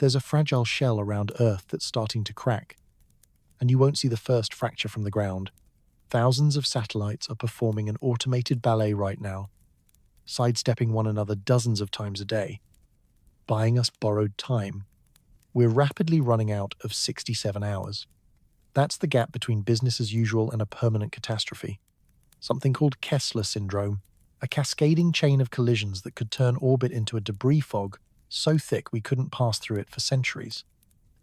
There's a fragile shell around Earth that's starting to crack, and you won't see the first fracture from the ground. Thousands of satellites are performing an automated ballet right now, sidestepping one another dozens of times a day, buying us borrowed time. We're rapidly running out of 67 hours. That's the gap between business as usual and a permanent catastrophe. Something called Kessler Syndrome, a cascading chain of collisions that could turn orbit into a debris fog so thick we couldn't pass through it for centuries.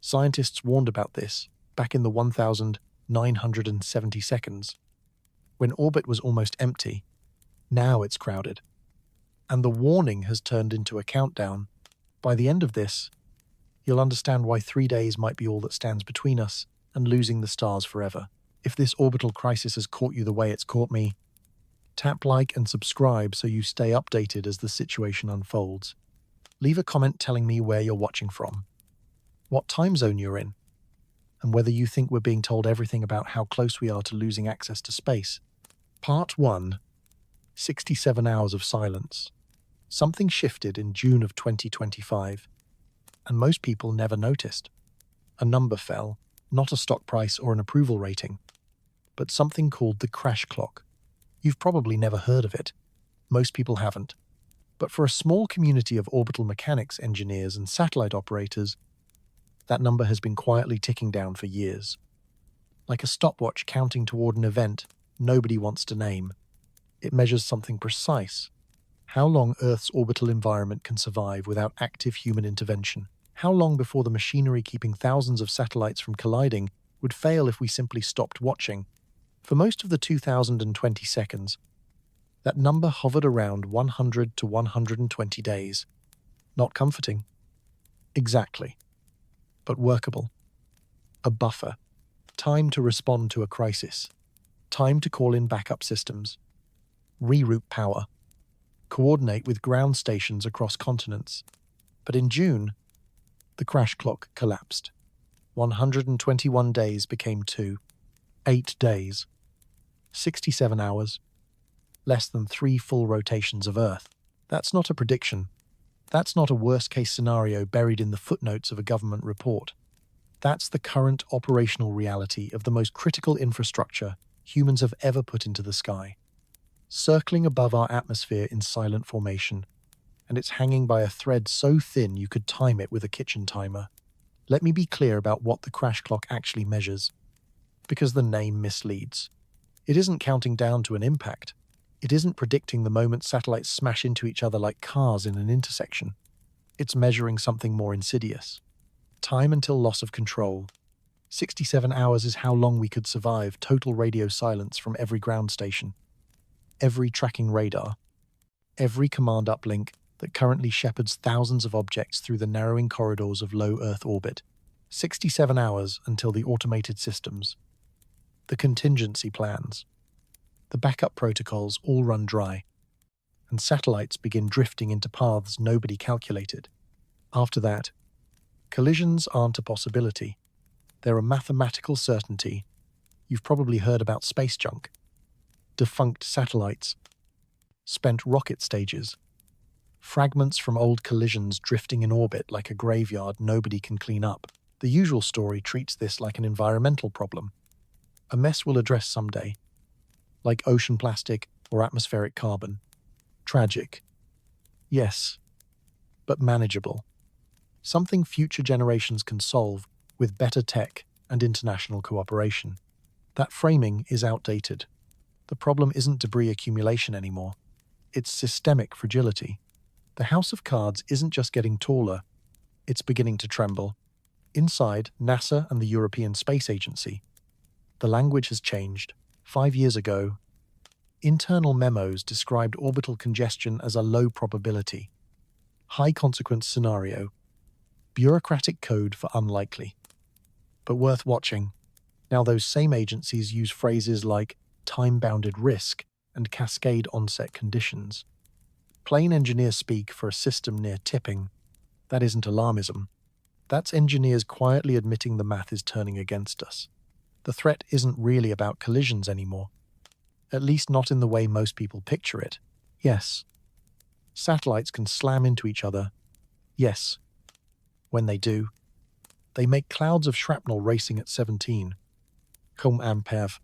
Scientists warned about this back in the 1970 seconds, when orbit was almost empty. Now it's crowded. And the warning has turned into a countdown. By the end of this, you'll understand why 3 days might be all that stands between us and losing the stars forever. If this orbital crisis has caught you the way it's caught me, tap like and subscribe so you stay updated as the situation unfolds. Leave a comment telling me where you're watching from, what time zone you're in, and whether you think we're being told everything about how close we are to losing access to space. Part 1. 67 Hours of Silence. Something shifted in June of 2025, and most people never noticed. A number fell, not a stock price or an approval rating, but something called the crash clock. You've probably never heard of it. Most people haven't. But for a small community of orbital mechanics engineers and satellite operators, that number has been quietly ticking down for years. Like a stopwatch counting toward an event nobody wants to name. It measures something precise. How long Earth's orbital environment can survive without active human intervention. How long before the machinery keeping thousands of satellites from colliding would fail if we simply stopped watching. For most of the 2020 seconds, that number hovered around 100 to 120 days. Not comforting. Exactly. But workable. A buffer. Time to respond to a crisis. Time to call in backup systems. Reroute power. Coordinate with ground stations across continents. But in June, the crash clock collapsed. 121 days became 8 days. 67 hours. Less than 3 full rotations of Earth. That's not a prediction. That's not a worst-case scenario buried in the footnotes of a government report. That's the current operational reality of the most critical infrastructure humans have ever put into the sky. Circling above our atmosphere in silent formation, and it's hanging by a thread so thin you could time it with a kitchen timer. Let me be clear about what the crash clock actually measures, because the name misleads. It isn't counting down to an impact. It isn't predicting the moment satellites smash into each other like cars in an intersection. It's measuring something more insidious. Time until loss of control. 67 hours is how long we could survive total radio silence from every ground station, every tracking radar, every command uplink that currently shepherds thousands of objects through the narrowing corridors of low Earth orbit. 67 hours until the automated systems, the contingency plans, the backup protocols all run dry, and satellites begin drifting into paths nobody calculated. After that, collisions aren't a possibility. They're a mathematical certainty. You've probably heard about space junk, defunct satellites, spent rocket stages, fragments from old collisions drifting in orbit like a graveyard nobody can clean up. The usual story treats this like an environmental problem, a mess we'll address someday, like ocean plastic or atmospheric carbon. Tragic. Yes, but manageable. Something future generations can solve with better tech and international cooperation. That framing is outdated. The problem isn't debris accumulation anymore. It's systemic fragility. The house of cards isn't just getting taller, it's beginning to tremble. Inside NASA and the European Space Agency, the language has changed. 5 years ago, internal memos described orbital congestion as a low probability, high consequence scenario, bureaucratic code for unlikely. But worth watching. Now those same agencies use phrases like time-bounded risk and cascade onset conditions. Plain engineer speak for a system near tipping. That isn't alarmism. That's engineers quietly admitting the math is turning against us. The threat isn't really about collisions anymore. At least not in the way most people picture it. Yes, satellites can slam into each other. Yes, When they do, they make clouds of shrapnel racing at 17 km/h.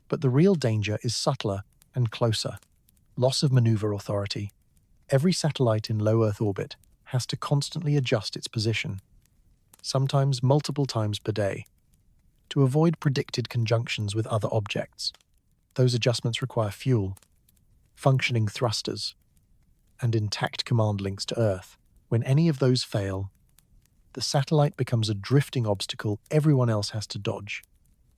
But the real danger is subtler and closer. Loss of maneuver authority. Every satellite in low Earth orbit has to constantly adjust its position, sometimes multiple times per day, to avoid predicted conjunctions with other objects. Those adjustments require fuel, functioning thrusters, and intact command links to Earth. When any of those fail, the satellite becomes a drifting obstacle everyone else has to dodge.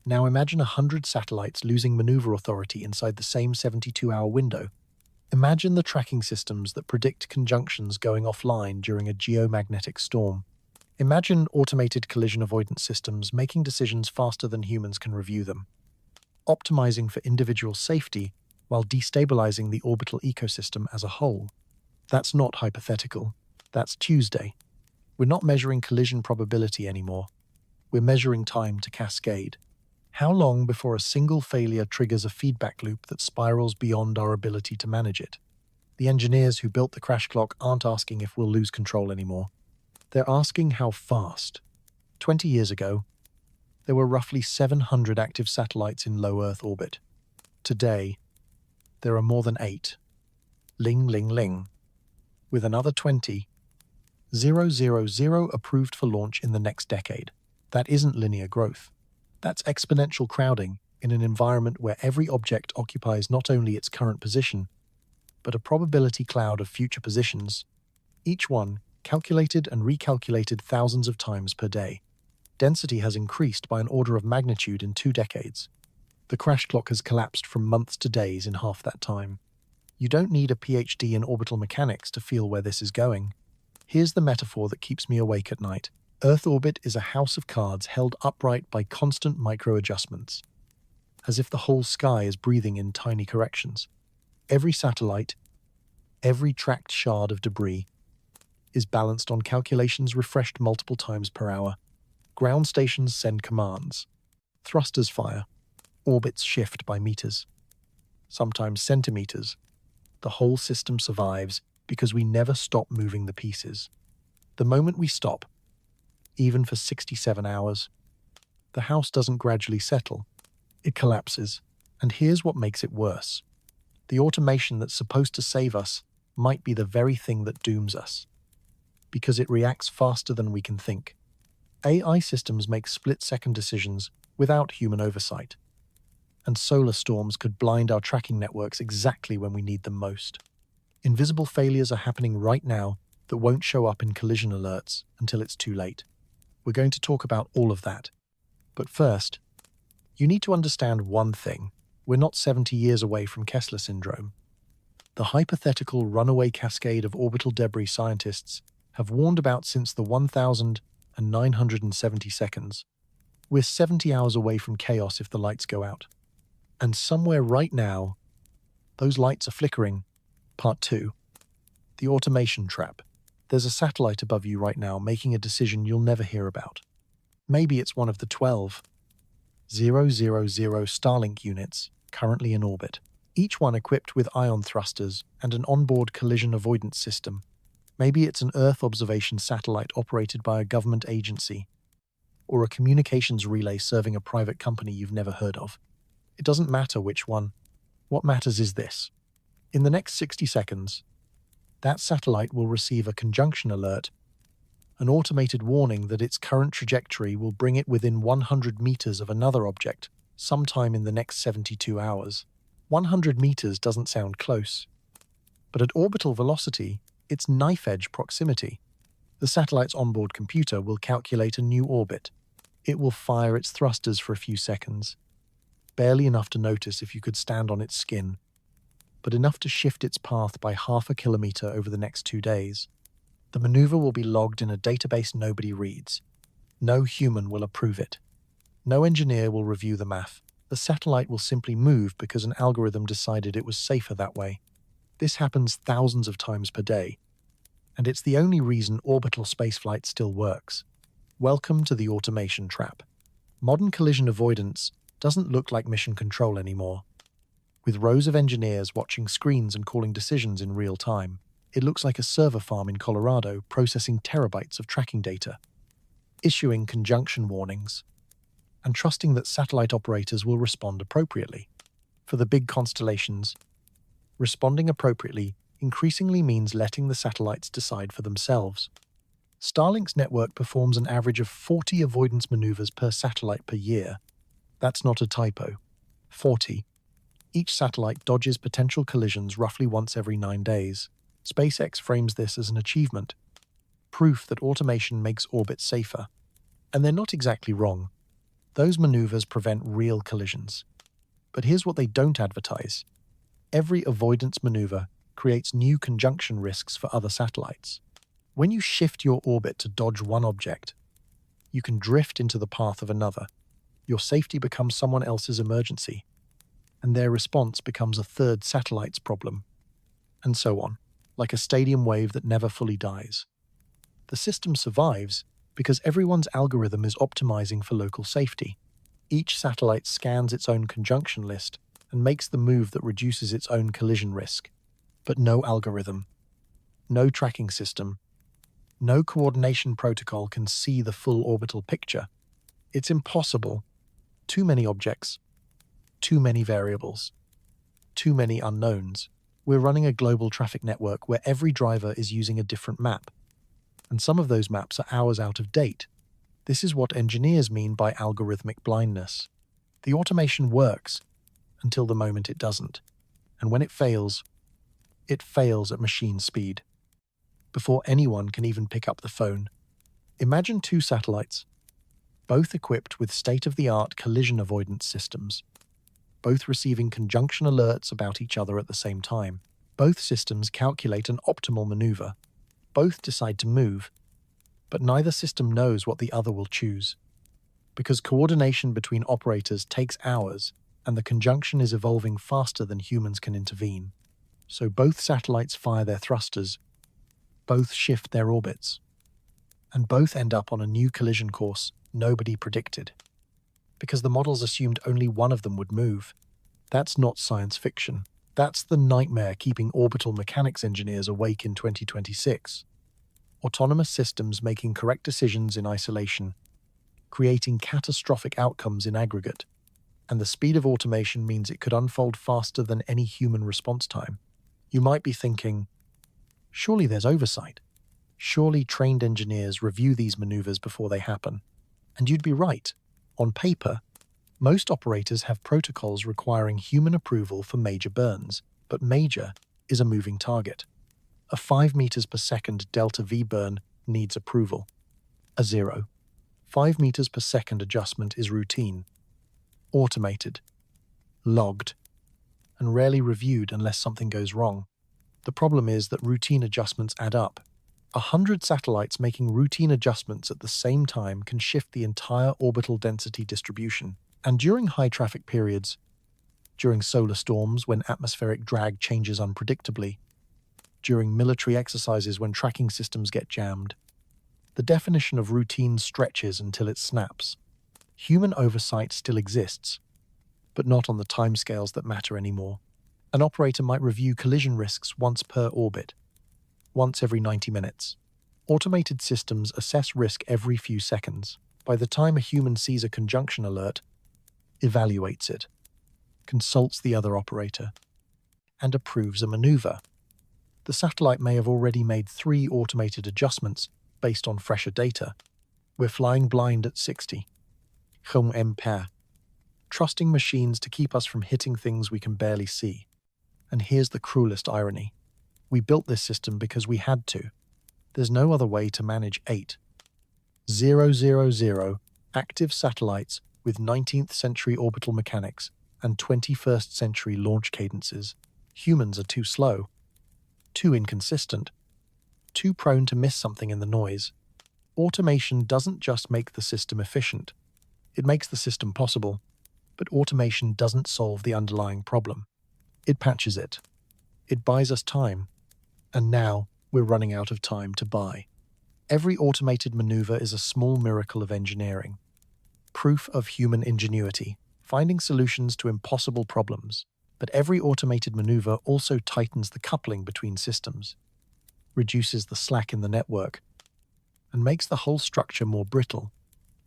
Now imagine 100 satellites losing maneuver authority inside the same 72-hour window. Imagine the tracking systems that predict conjunctions going offline during a geomagnetic storm. Imagine automated collision avoidance systems making decisions faster than humans can review them, optimizing for individual safety while destabilizing the orbital ecosystem as a whole. That's not hypothetical. That's Tuesday. We're not measuring collision probability anymore. We're measuring time to cascade. How long before a single failure triggers a feedback loop that spirals beyond our ability to manage it? The engineers who built the crash clock aren't asking if we'll lose control anymore. They're asking how fast. 20 years ago, there were roughly 700 active satellites in low Earth orbit. Today, there are more than 8. Ling, ling, ling. With another 20, 000 approved for launch in the next decade. That isn't linear growth. That's exponential crowding in an environment where every object occupies not only its current position, but a probability cloud of future positions, each one calculated and recalculated thousands of times per day. Density has increased by an order of magnitude in 2 decades. The crash clock has collapsed from months to days in half that time. You don't need a PhD in orbital mechanics to feel where this is going. Here's the metaphor that keeps me awake at night. Earth orbit is a house of cards held upright by constant micro-adjustments, as if the whole sky is breathing in tiny corrections. Every satellite, every tracked shard of debris, is balanced on calculations refreshed multiple times per hour. Ground stations send commands. Thrusters fire. Orbits shift by meters, sometimes centimeters. The whole system survives because we never stop moving the pieces. The moment we stop, even for 67 hours, the house doesn't gradually settle. It collapses. And here's what makes it worse. The automation that's supposed to save us might be the very thing that dooms us, because it reacts faster than we can think. AI systems make split-second decisions without human oversight, and solar storms could blind our tracking networks exactly when we need them most. Invisible failures are happening right now that won't show up in collision alerts until it's too late. We're going to talk about all of that. But first, you need to understand one thing. We're not 70 years away from Kessler Syndrome. The hypothetical runaway cascade of orbital debris scientists have warned about since the 1,970 seconds. We're 70 hours away from chaos if the lights go out. And somewhere right now, those lights are flickering. Part 2. The automation trap. There's a satellite above you right now making a decision you'll never hear about. Maybe it's one of the 12,000 Starlink units currently in orbit, each one equipped with ion thrusters and an onboard collision avoidance system. Maybe it's an Earth observation satellite operated by a government agency, or a communications relay serving a private company you've never heard of. It doesn't matter which one. What matters is this. In the next 60 seconds, that satellite will receive a conjunction alert, an automated warning that its current trajectory will bring it within 100 meters of another object sometime in the next 72 hours. 100 meters doesn't sound close, but at orbital velocity, it's knife-edge proximity. The satellite's onboard computer will calculate a new orbit. It will fire its thrusters for a few seconds, barely enough to notice if you could stand on its skin, but enough to shift its path by half a kilometer over the next 2 days. The maneuver will be logged in a database nobody reads. No human will approve it. No engineer will review the math. The satellite will simply move because an algorithm decided it was safer that way. This happens thousands of times per day, and it's the only reason orbital spaceflight still works. Welcome to the automation trap. Modern collision avoidance doesn't look like mission control anymore. With rows of engineers watching screens and calling decisions in real time, it looks like a server farm in Colorado processing terabytes of tracking data. issuing conjunction warnings, and trusting that satellite operators will respond appropriately. For the big constellations, responding appropriately increasingly means letting the satellites decide for themselves. Starlink's network performs an average of 40 avoidance maneuvers per satellite per year. That's not a typo. 40. Each satellite dodges potential collisions roughly once every 9 days. SpaceX frames this as an achievement, proof that automation makes orbit safer. And they're not exactly wrong. Those maneuvers prevent real collisions. But here's what they don't advertise. Every avoidance maneuver creates new conjunction risks for other satellites. When you shift your orbit to dodge one object, you can drift into the path of another. Your safety becomes someone else's emergency, and their response becomes a third satellite's problem. And so on, like a stadium wave that never fully dies. The system survives because everyone's algorithm is optimizing for local safety. Each satellite scans its own conjunction list and makes the move that reduces its own collision risk. But no algorithm, no tracking system, no coordination protocol can see the full orbital picture. It's impossible. Too many objects, too many variables, too many unknowns. We're running a global traffic network where every driver is using a different map, and some of those maps are hours out of date. This is what engineers mean by algorithmic blindness. The automation works until the moment it doesn't, and when it fails at machine speed. Before anyone can even pick up the phone. Imagine two satellites, both equipped with state-of-the-art collision avoidance systems, both receiving conjunction alerts about each other at the same time. Both systems calculate an optimal maneuver. Both decide to move, but neither system knows what the other will choose. Because coordination between operators takes hours, and the conjunction is evolving faster than humans can intervene. So both satellites fire their thrusters, both shift their orbits, and both end up on a new collision course nobody predicted. Because the models assumed only one of them would move. That's not science fiction. That's the nightmare keeping orbital mechanics engineers awake in 2026. Autonomous systems making correct decisions in isolation, creating catastrophic outcomes in aggregate. And the speed of automation means it could unfold faster than any human response time. You might be thinking, surely there's oversight. Surely trained engineers review these maneuvers before they happen. And you'd be right. On paper, most operators have protocols requiring human approval for major burns, but major is a moving target. A 5 meters per second delta V burn needs approval. A 0.5 meters per second adjustment is routine, automated, logged, and rarely reviewed unless something goes wrong. The problem is that routine adjustments add up. 100 satellites making routine adjustments at the same time can shift the entire orbital density distribution. And during high traffic periods, during solar storms when atmospheric drag changes unpredictably, during military exercises when tracking systems get jammed, the definition of routine stretches until it snaps. Human oversight still exists, but not on the timescales that matter anymore. An operator might review collision risks once per orbit, once every 90 minutes. Automated systems assess risk every few seconds. By the time a human sees a conjunction alert, evaluates it, consults the other operator, and approves a maneuver. The satellite may have already made 3 automated adjustments based on fresher data. We're flying blind at 60 km/h, trusting machines to keep us from hitting things we can barely see. And here's the cruelest irony. We built this system because we had to. There's no other way to manage 8,000 active satellites with 19th century orbital mechanics and 21st century launch cadences. Humans are too slow, too inconsistent, too prone to miss something in the noise. Automation doesn't just make the system efficient. It makes the system possible, but automation doesn't solve the underlying problem. It patches it. It buys us time. And now we're running out of time to buy. Every automated maneuver is a small miracle of engineering. Proof of human ingenuity, finding solutions to impossible problems. But every automated maneuver also tightens the coupling between systems, reduces the slack in the network, and makes the whole structure more brittle.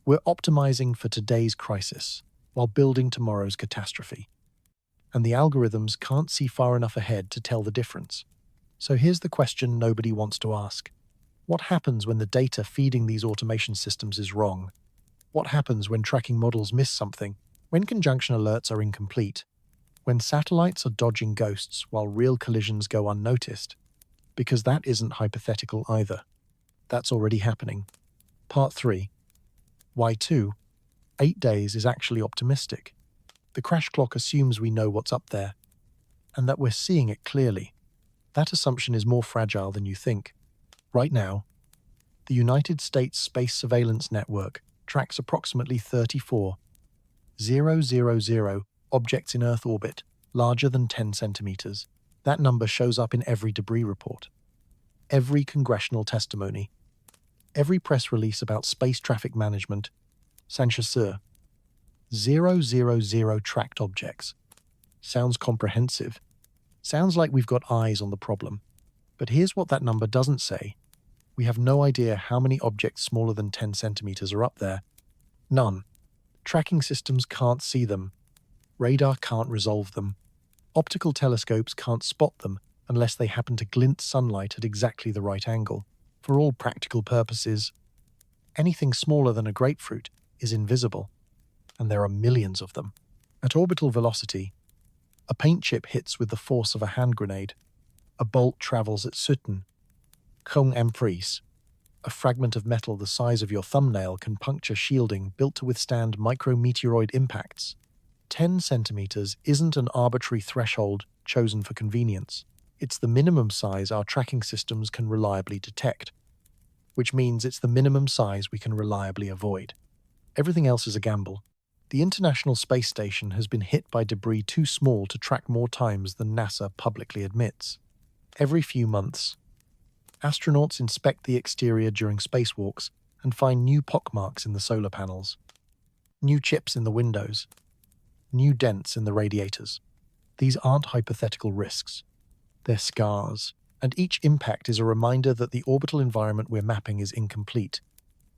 We're optimizing for today's crisis while building tomorrow's catastrophe. And the algorithms can't see far enough ahead to tell the difference. So here's the question nobody wants to ask. What happens when the data feeding these automation systems is wrong? What happens when tracking models miss something? When conjunction alerts are incomplete? When satellites are dodging ghosts while real collisions go unnoticed? Because that isn't hypothetical either. That's already happening. Part 3. Why 2? 8 days is actually optimistic. The crash clock assumes we know what's up there, and that we're seeing it clearly. That assumption is more fragile than you think. Right now, the United States Space Surveillance Network tracks approximately 34,000 objects in Earth orbit larger than 10 centimeters. That number shows up in every debris report, every congressional testimony, every press release about space traffic management. Sanchasur. 000 tracked objects. Sounds comprehensive. Sounds like we've got eyes on the problem. But here's what that number doesn't say. We have no idea how many objects smaller than 10 centimeters are up there. None. Tracking systems can't see them. Radar can't resolve them. Optical telescopes can't spot them unless they happen to glint sunlight at exactly the right angle. For all practical purposes, anything smaller than a grapefruit is invisible, and there are millions of them. At orbital velocity, a paint chip hits with the force of a hand grenade. A bolt travels at Sutton. Kong emprise. A fragment of metal the size of your thumbnail can puncture shielding built to withstand micrometeoroid impacts. 10 centimeters isn't an arbitrary threshold chosen for convenience. It's the minimum size our tracking systems can reliably detect, which means it's the minimum size we can reliably avoid. Everything else is a gamble. The International Space Station has been hit by debris too small to track more times than NASA publicly admits. Every few months, astronauts inspect the exterior during spacewalks and find new pockmarks in the solar panels, new chips in the windows, new dents in the radiators. These aren't hypothetical risks. They're scars, and each impact is a reminder that the orbital environment we're mapping is incomplete.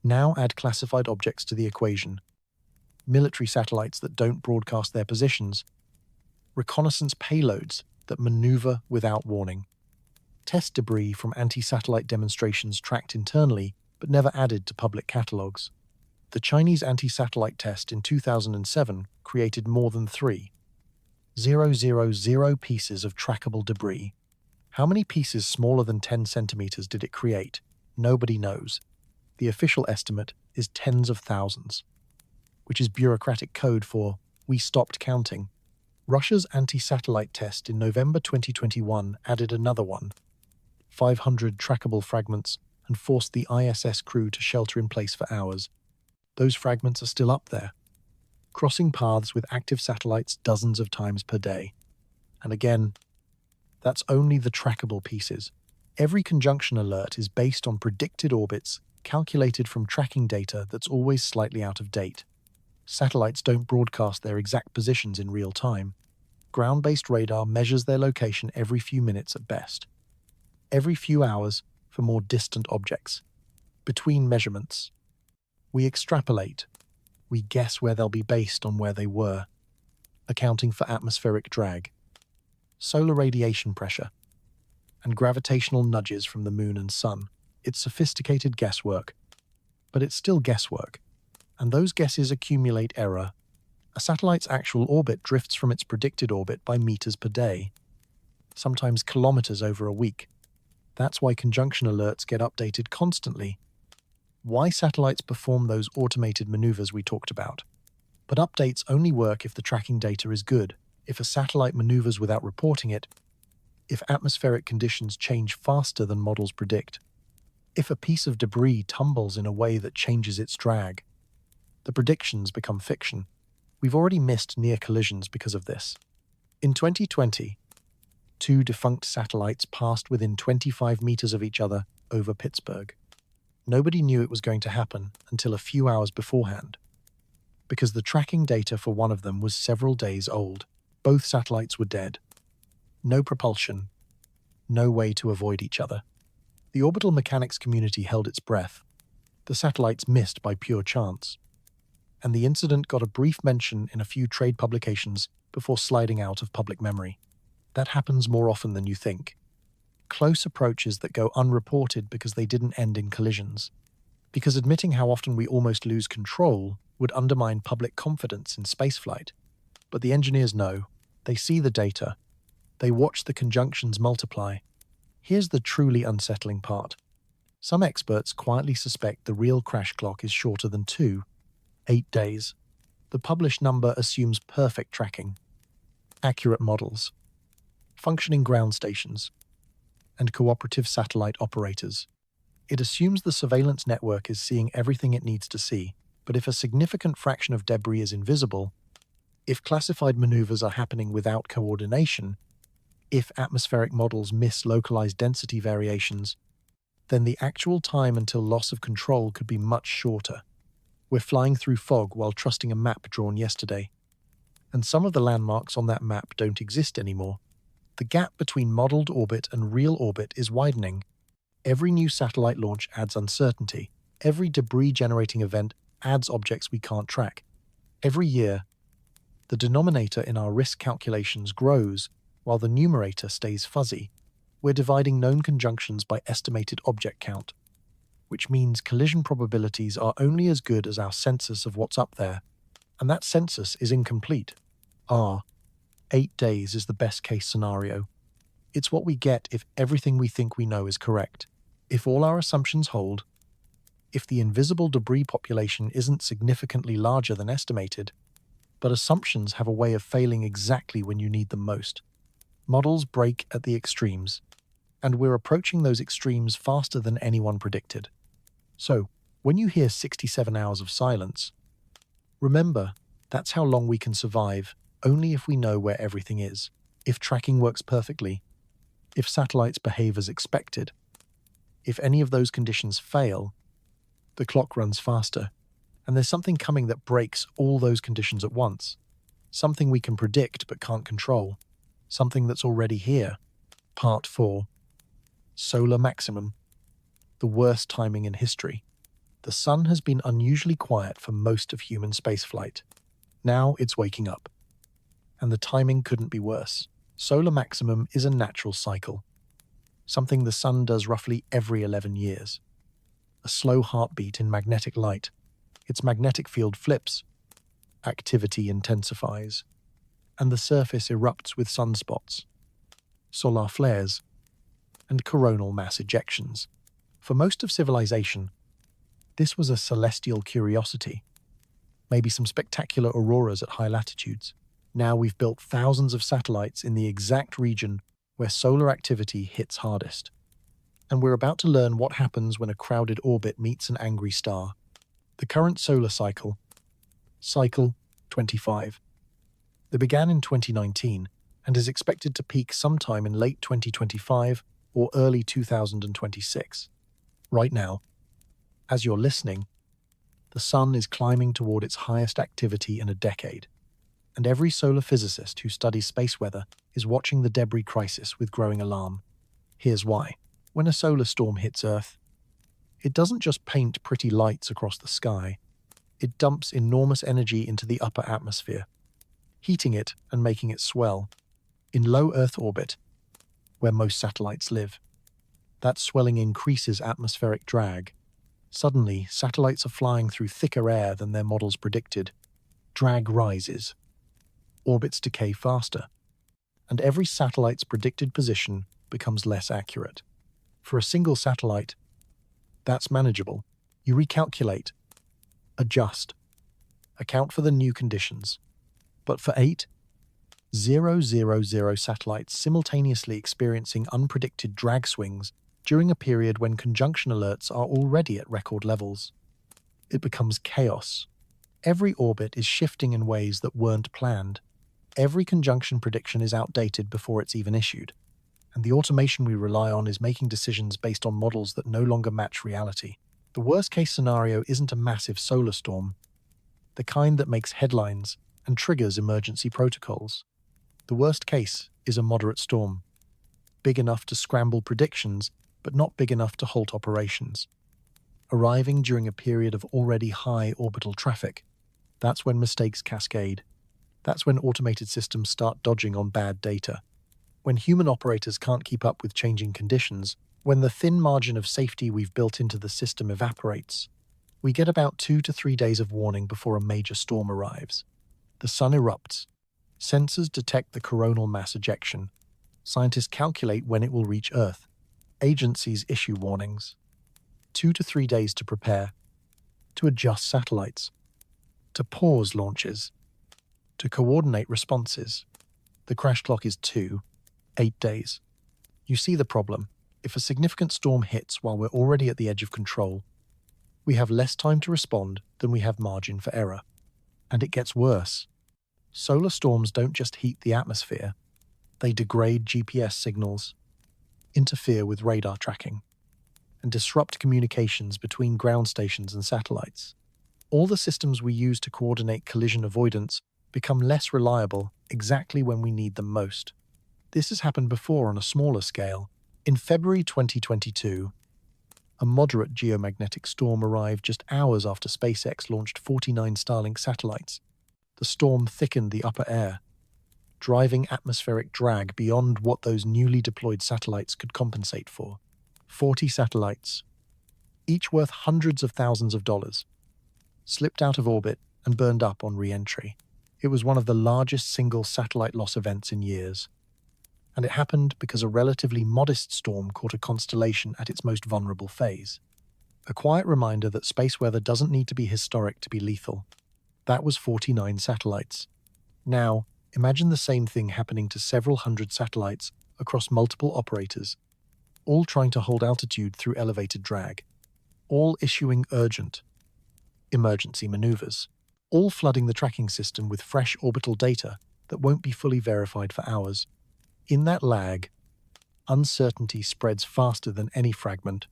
Now add classified objects to the equation. Military satellites that don't broadcast their positions, reconnaissance payloads that maneuver without warning, test debris from anti-satellite demonstrations tracked internally but never added to public catalogues. The Chinese anti-satellite test in 2007 created more than 3,000 pieces of trackable debris. How many pieces smaller than 10 centimeters did it create? Nobody knows. The official estimate is tens of thousands, which is bureaucratic code for "we stopped counting." Russia's anti-satellite test in November 2021 added another one, 500 trackable fragments, and forced the ISS crew to shelter in place for hours. Those fragments are still up there, crossing paths with active satellites dozens of times per day. And again, that's only the trackable pieces. Every conjunction alert is based on predicted orbits calculated from tracking data that's always slightly out of date. Satellites don't broadcast their exact positions in real time. Ground-based radar measures their location every few minutes at best. Every few hours for more distant objects. Between measurements, we extrapolate. We guess where they'll be based on where they were, accounting for atmospheric drag, solar radiation pressure, and gravitational nudges from the moon and sun. It's sophisticated guesswork, but it's still guesswork, and those guesses accumulate error. A satellite's actual orbit drifts from its predicted orbit by meters per day, sometimes kilometers over a week. That's why conjunction alerts get updated constantly. Why satellites perform those automated maneuvers we talked about. But updates only work if the tracking data is good, if a satellite maneuvers without reporting it, if atmospheric conditions change faster than models predict, if a piece of debris tumbles in a way that changes its drag. The predictions become fiction. We've already missed near collisions because of this. In 2020, 2 defunct satellites passed within 25 meters of each other over Pittsburgh. Nobody knew it was going to happen until a few hours beforehand, because the tracking data for one of them was several days old. Both satellites were dead. No propulsion, no way to avoid each other. The orbital mechanics community held its breath. The satellites missed by pure chance, and the incident got a brief mention in a few trade publications before sliding out of public memory. That happens more often than you think. Close approaches that go unreported because they didn't end in collisions. Because admitting how often we almost lose control would undermine public confidence in spaceflight. But the engineers know. They see the data. They watch the conjunctions multiply. Here's the truly unsettling part. Some experts quietly suspect the real crash clock is shorter than 8 days. The published number assumes perfect tracking, accurate models, functioning ground stations, and cooperative satellite operators. It assumes the surveillance network is seeing everything it needs to see, but if a significant fraction of debris is invisible, if classified maneuvers are happening without coordination, if atmospheric models miss localized density variations, then the actual time until loss of control could be much shorter. We're flying through fog while trusting a map drawn yesterday, and some of the landmarks on that map don't exist anymore. The gap between modeled orbit and real orbit is widening. Every new satellite launch adds uncertainty. Every debris-generating event adds objects we can't track. Every year, the denominator in our risk calculations grows while the numerator stays fuzzy. We're dividing known conjunctions by estimated object count, which means collision probabilities are only as good as our census of what's up there, and that census is incomplete. 8 days is the best-case scenario. It's what we get if everything we think we know is correct. If all our assumptions hold, if the invisible debris population isn't significantly larger than estimated, but assumptions have a way of failing exactly when you need them most. Models break at the extremes, and we're approaching those extremes faster than anyone predicted. So, when you hear 67 hours of silence, remember, that's how long we can survive only if we know where everything is, if tracking works perfectly, if satellites behave as expected. If any of those conditions fail, the clock runs faster, and there's something coming that breaks all those conditions at once. Something we can predict but can't control. Something that's already here. Part 4. Solar maximum. The worst timing in history. The sun has been unusually quiet for most of human spaceflight. Now it's waking up. And the timing couldn't be worse. Solar maximum is a natural cycle. Something the sun does roughly every 11 years. A slow heartbeat in magnetic light. Its magnetic field flips. Activity intensifies. And the surface erupts with sunspots, solar flares, and coronal mass ejections. For most of civilization, this was a celestial curiosity. Maybe some spectacular auroras at high latitudes. Now we've built thousands of satellites in the exact region where solar activity hits hardest. And we're about to learn what happens when a crowded orbit meets an angry star. The current solar cycle, Cycle 25. It began in 2019 and is expected to peak sometime in late 2025 or early 2026. Right now, as you're listening, the sun is climbing toward its highest activity in a decade, and every solar physicist who studies space weather is watching the debris crisis with growing alarm. Here's why. When a solar storm hits Earth, it doesn't just paint pretty lights across the sky, it dumps enormous energy into the upper atmosphere, heating it and making it swell. In low Earth orbit, where most satellites live, that swelling increases atmospheric drag. Suddenly, satellites are flying through thicker air than their models predicted. Drag rises. Orbits decay faster, and every satellite's predicted position becomes less accurate. For a single satellite, that's manageable. You recalculate, adjust, account for the new conditions. But for 8,000 satellites simultaneously experiencing unpredicted drag swings during a period when conjunction alerts are already at record levels, it becomes chaos. Every orbit is shifting in ways that weren't planned. Every conjunction prediction is outdated before it's even issued, and the automation we rely on is making decisions based on models that no longer match reality. The worst-case scenario isn't a massive solar storm, the kind that makes headlines and triggers emergency protocols. The worst case is a moderate storm, big enough to scramble predictions, but not big enough to halt operations. arriving during a period of already high orbital traffic. That's when mistakes cascade. That's when automated systems start dodging on bad data. When human operators can't keep up with changing conditions, when the thin margin of safety we've built into the system evaporates, we get about 2 to 3 days of warning before a major storm arrives. The sun erupts. Sensors detect the coronal mass ejection. Scientists calculate when it will reach Earth. Agencies issue warnings. 2 to 3 days to prepare, to adjust satellites, to pause launches, to coordinate responses. The crash clock is 8 days. You see the problem. If a significant storm hits while we're already at the edge of control, we have less time to respond than we have margin for error. And it gets worse. Solar storms don't just heat the atmosphere, they degrade GPS signals, interfere with radar tracking, and disrupt communications between ground stations and satellites. All the systems we use to coordinate collision avoidance become less reliable exactly when we need them most. This has happened before on a smaller scale. In February 2022, a moderate geomagnetic storm arrived just hours after SpaceX launched 49 Starlink satellites. The storm thickened the upper air, driving atmospheric drag beyond what those newly deployed satellites could compensate for. 40 satellites, each worth hundreds of thousands of dollars, slipped out of orbit and burned up on re-entry. It was one of the largest single satellite loss events in years. And it happened because a relatively modest storm caught a constellation at its most vulnerable phase. A quiet reminder that space weather doesn't need to be historic to be lethal. That was 49 satellites. Now, imagine the same thing happening to several hundred satellites across multiple operators, all trying to hold altitude through elevated drag, all issuing urgent emergency maneuvers, all flooding the tracking system with fresh orbital data that won't be fully verified for hours. In that lag, uncertainty spreads faster than any fragment.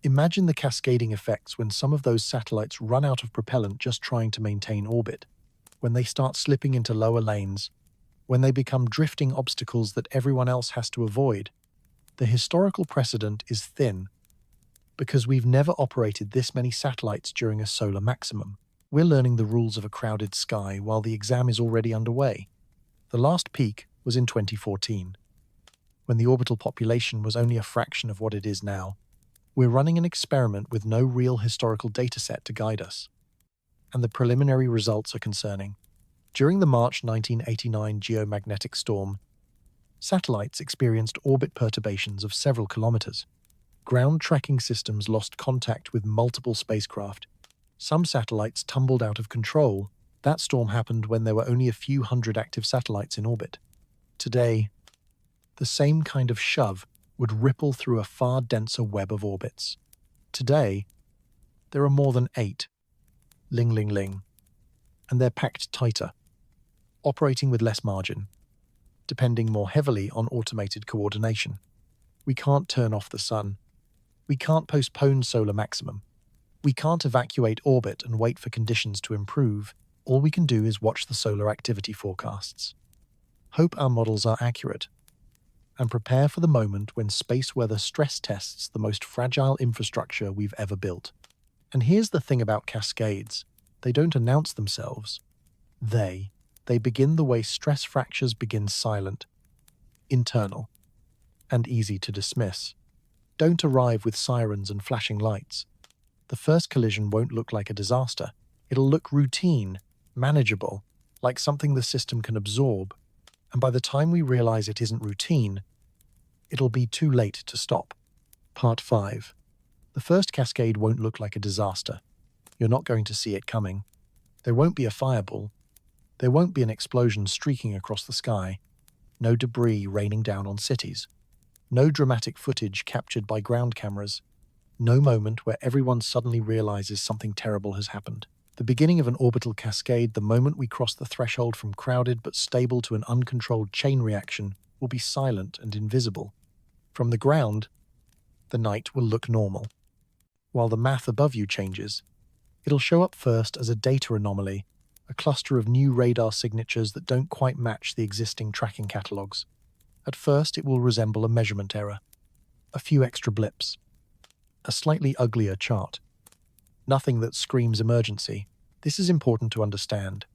Imagine the cascading effects when some of those satellites run out of propellant just trying to maintain orbit, when they start slipping into lower lanes, when they become drifting obstacles that everyone else has to avoid. The historical precedent is thin, because we've never operated this many satellites during a solar maximum. We're learning the rules of a crowded sky while the exam is already underway. The last peak was in 2014, when the orbital population was only a fraction of what it is now. We're running an experiment with no real historical dataset to guide us, and the preliminary results are concerning. During the March 1989 geomagnetic storm, satellites experienced orbit perturbations of several kilometers. Ground tracking systems lost contact with multiple spacecraft. Some satellites tumbled out of control. That storm happened when there were only a few hundred active satellites in orbit. Today, the same kind of shove would ripple through a far denser web of orbits. Today, there are more than 8. Ling, ling, ling. And they're packed tighter, operating with less margin, depending more heavily on automated coordination. We can't turn off the sun. We can't postpone solar maximum. We can't evacuate orbit and wait for conditions to improve. All we can do is watch the solar activity forecasts, hope our models are accurate, and prepare for the moment when space weather stress tests the most fragile infrastructure we've ever built. And here's the thing about cascades. They don't announce themselves. They begin the way stress fractures begin: silent, internal, and easy to dismiss. Don't arrive with sirens and flashing lights. The first collision won't look like a disaster. It'll look routine, manageable, like something the system can absorb. And by the time we realize it isn't routine, it'll be too late to stop. Part 5. The first cascade won't look like a disaster. You're not going to see it coming. There won't be a fireball. There won't be an explosion streaking across the sky. No debris raining down on cities. No dramatic footage captured by ground cameras. No moment where everyone suddenly realizes something terrible has happened. The beginning of an orbital cascade, the moment we cross the threshold from crowded but stable to an uncontrolled chain reaction, will be silent and invisible. From the ground, the night will look normal. While the math above you changes, it'll show up first as a data anomaly, a cluster of new radar signatures that don't quite match the existing tracking catalogs. At first, it will resemble a measurement error, a few extra blips, a slightly uglier chart. Nothing that screams emergency. This is important to understand,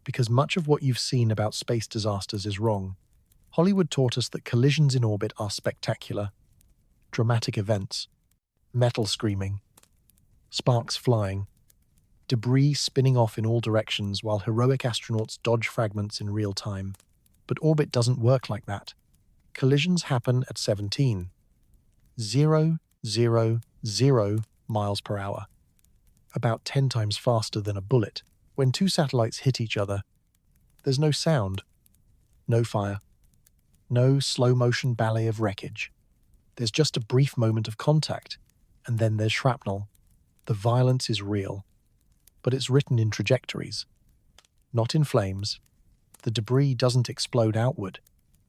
because much of what you've seen about space disasters is wrong. Hollywood taught us that collisions in orbit are spectacular, dramatic events, metal screaming, sparks flying, debris spinning off in all directions while heroic astronauts dodge fragments in real time. But orbit doesn't work like that. Collisions happen at 17,000 miles per hour, about 10 times faster than a bullet. When two satellites hit each other, there's no sound, no fire, no slow-motion ballet of wreckage. There's just a brief moment of contact, and then there's shrapnel. The violence is real, but it's written in trajectories, not in flames. The debris doesn't explode outward.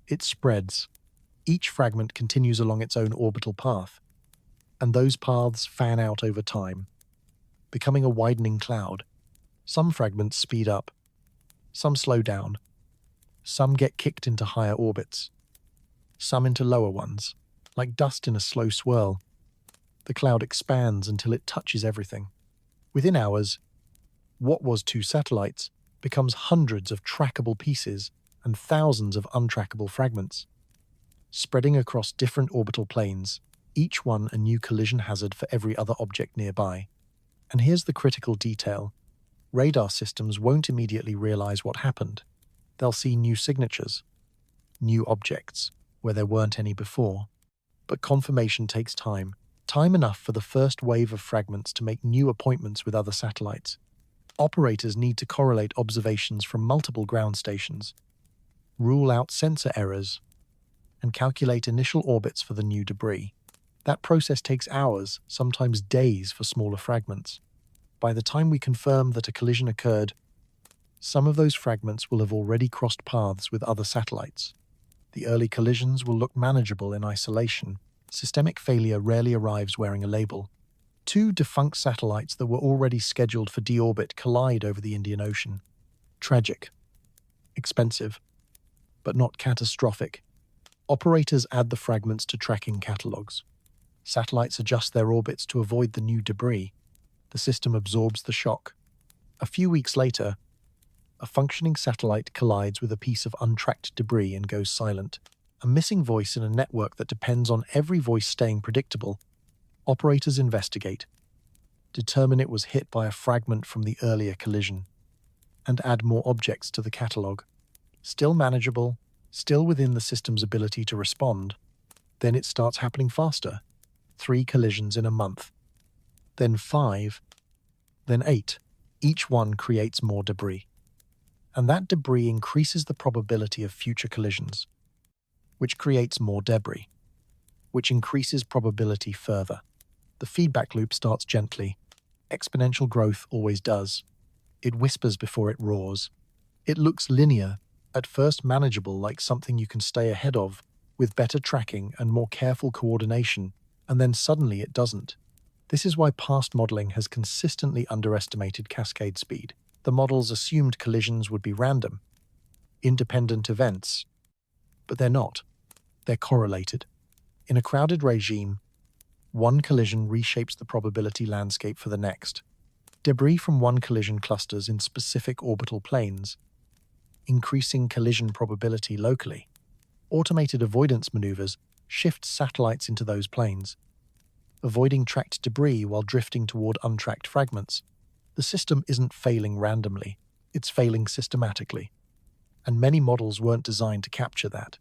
It spreads. Each fragment continues along its own orbital path, and those paths fan out over time, becoming a widening cloud. Some fragments speed up, some slow down, some get kicked into higher orbits, some into lower ones. Like dust in a slow swirl, the cloud expands until it touches everything. Within hours, what was two satellites becomes hundreds of trackable pieces and thousands of untrackable fragments, spreading across different orbital planes, each one a new collision hazard for every other object nearby. And here's the critical detail. Radar systems won't immediately realize what happened. They'll see new signatures, new objects, where there weren't any before. But confirmation takes time enough for the first wave of fragments to make new appointments with other satellites. Operators need to correlate observations from multiple ground stations, rule out sensor errors, and calculate initial orbits for the new debris. That process takes hours, sometimes days, for smaller fragments. By the time we confirm that a collision occurred, some of those fragments will have already crossed paths with other satellites. The early collisions will look manageable in isolation. Systemic failure rarely arrives wearing a label. Two defunct satellites that were already scheduled for deorbit collide over the Indian Ocean. Tragic. Expensive. But not catastrophic. Operators add the fragments to tracking catalogs. Satellites adjust their orbits to avoid the new debris. The system absorbs the shock. A few weeks later, a functioning satellite collides with a piece of untracked debris and goes silent. A missing voice in a network that depends on every voice staying predictable. Operators investigate, determine it was hit by a fragment from the earlier collision, and add more objects to the catalog. Still manageable, still within the system's ability to respond. Then it starts happening faster. 3 collisions in a month. Then 5. Then 8. Each one creates more debris. And that debris increases the probability of future collisions, which creates more debris, which increases probability further. The feedback loop starts gently. Exponential growth always does. It whispers before it roars. It looks linear, at first manageable, like something you can stay ahead of, with better tracking and more careful coordination, and then suddenly it doesn't. This is why past modeling has consistently underestimated cascade speed. The models assumed collisions would be random, independent events, but they're not. They're correlated. In a crowded regime, one collision reshapes the probability landscape for the next. Debris from one collision clusters in specific orbital planes, increasing collision probability locally. Automated avoidance maneuvers shift satellites into those planes, avoiding tracked debris while drifting toward untracked fragments. The system isn't failing randomly, it's failing systematically. And many models weren't designed to capture that.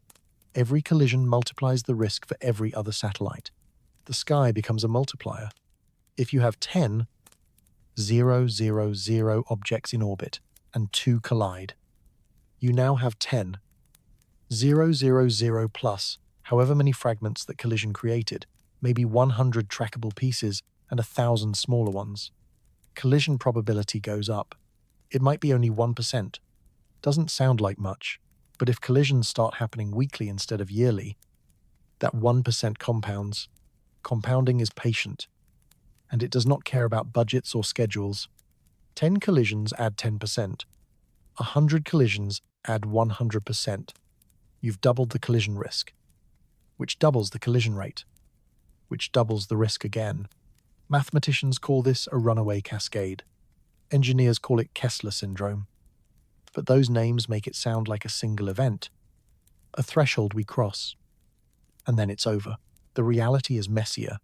Every collision multiplies the risk for every other satellite. The sky becomes a multiplier. If you have 10, 000 objects in orbit and 2 collide, you now have 10, 000 plus however many fragments that collision created, maybe 100 trackable pieces and 1,000 smaller ones. Collision probability goes up. It might be only 1%. Doesn't sound like much, but if collisions start happening weekly instead of yearly, that 1% compounds. Compounding is patient, and it does not care about budgets or schedules. 10 collisions add 10%. 100 collisions add 100%. You've doubled the collision risk, which doubles the collision rate, which doubles the risk again. Mathematicians call this a runaway cascade. Engineers call it Kessler Syndrome. But those names make it sound like a single event, a threshold we cross, and then it's over. The reality is messier.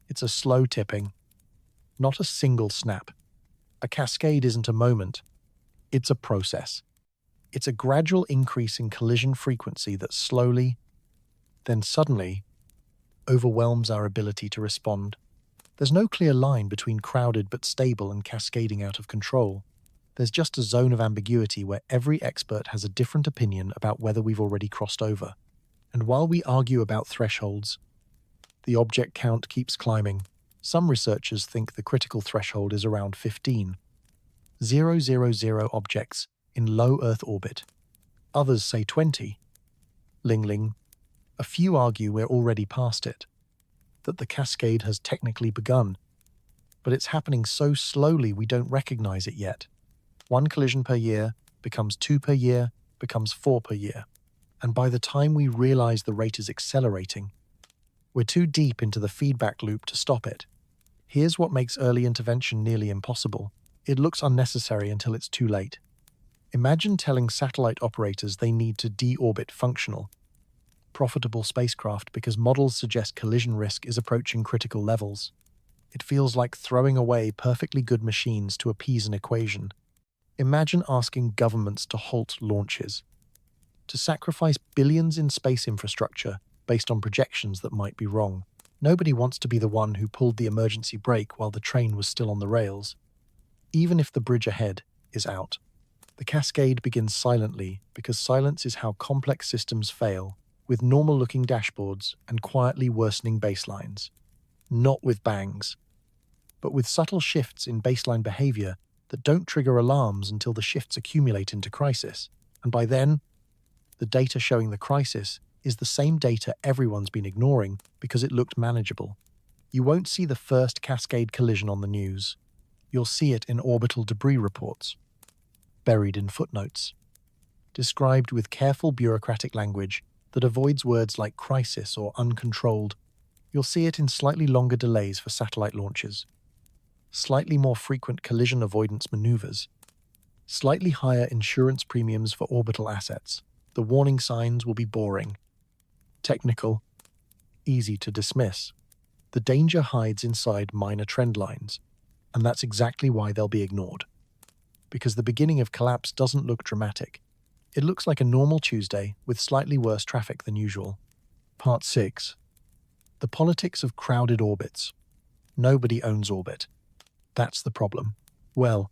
It's a slow tipping, not a single snap. A cascade isn't a moment, it's a process. It's a gradual increase in collision frequency that slowly, then suddenly, overwhelms our ability to respond. There's no clear line between crowded but stable and cascading out of control. There's just a zone of ambiguity where every expert has a different opinion about whether we've already crossed over. And while we argue about thresholds, the object count keeps climbing. Some researchers think the critical threshold is around 15. 000 objects in low Earth orbit. Others say 20. Ling. A few argue we're already past it, that the cascade has technically begun, but it's happening so slowly we don't recognize it yet. 1 collision per year becomes 2 per year, becomes 4 per year. And by the time we realize the rate is accelerating, we're too deep into the feedback loop to stop it. Here's what makes early intervention nearly impossible. It looks unnecessary until it's too late. Imagine telling satellite operators they need to deorbit functional, profitable spacecraft because models suggest collision risk is approaching critical levels. It feels like throwing away perfectly good machines to appease an equation. Imagine asking governments to halt launches, to sacrifice billions in space infrastructure based on projections that might be wrong. Nobody wants to be the one who pulled the emergency brake while the train was still on the rails, even if the bridge ahead is out. The cascade begins silently because silence is how complex systems fail, with normal-looking dashboards and quietly worsening baselines. Not with bangs, but with subtle shifts in baseline behavior that don't trigger alarms until the shifts accumulate into crisis. And by then, the data showing the crisis is the same data everyone's been ignoring because it looked manageable. You won't see the first cascade collision on the news. You'll see it in orbital debris reports, buried in footnotes, described with careful bureaucratic language that avoids words like crisis or uncontrolled. You'll see it in slightly longer delays for satellite launches, slightly more frequent collision avoidance maneuvers, slightly higher insurance premiums for orbital assets. The warning signs will be boring, technical, easy to dismiss. The danger hides inside minor trend lines, and that's exactly why they'll be ignored. Because the beginning of collapse doesn't look dramatic. It looks like a normal Tuesday with slightly worse traffic than usual. Part 6. The politics of crowded orbits. Nobody owns orbit. That's the problem. Well,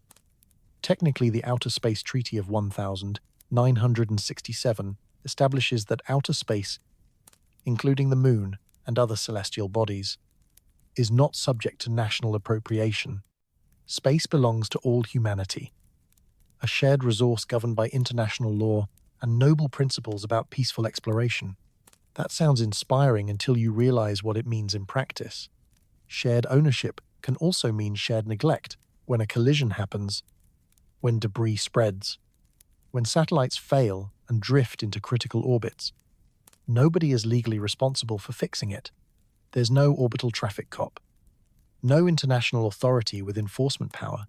technically the Outer Space Treaty of 1967 establishes that outer space, including the Moon and other celestial bodies, is not subject to national appropriation. Space belongs to all humanity, a shared resource governed by international law and noble principles about peaceful exploration. That sounds inspiring until you realize what it means in practice. Shared ownership can also mean shared neglect when a collision happens, when debris spreads, when satellites fail and drift into critical orbits. Nobody is legally responsible for fixing it. There's no orbital traffic cop, no international authority with enforcement power,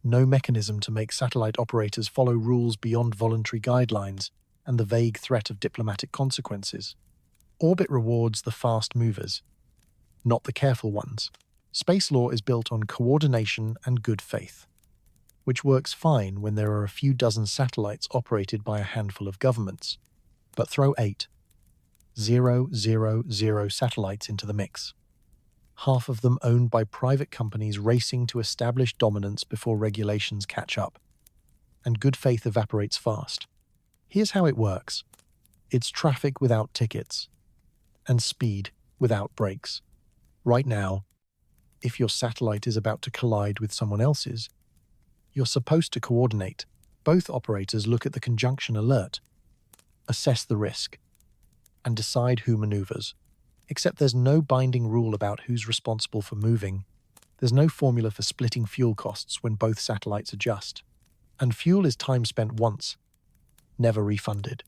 no mechanism to make satellite operators follow rules beyond voluntary guidelines and the vague threat of diplomatic consequences. Orbit rewards the fast movers, not the careful ones. Space law is built on coordination and good faith, which works fine when there are a few dozen satellites operated by a handful of governments. But throw 8,000 satellites into the mix, half of them owned by private companies racing to establish dominance before regulations catch up, and good faith evaporates fast. Here's how it works. It's traffic without tickets, and speed without brakes. Right now, if your satellite is about to collide with someone else's, you're supposed to coordinate. Both operators look at the conjunction alert, assess the risk, and decide who maneuvers. Except there's no binding rule about who's responsible for moving. There's no formula for splitting fuel costs when both satellites adjust. And fuel is time spent once, never refunded.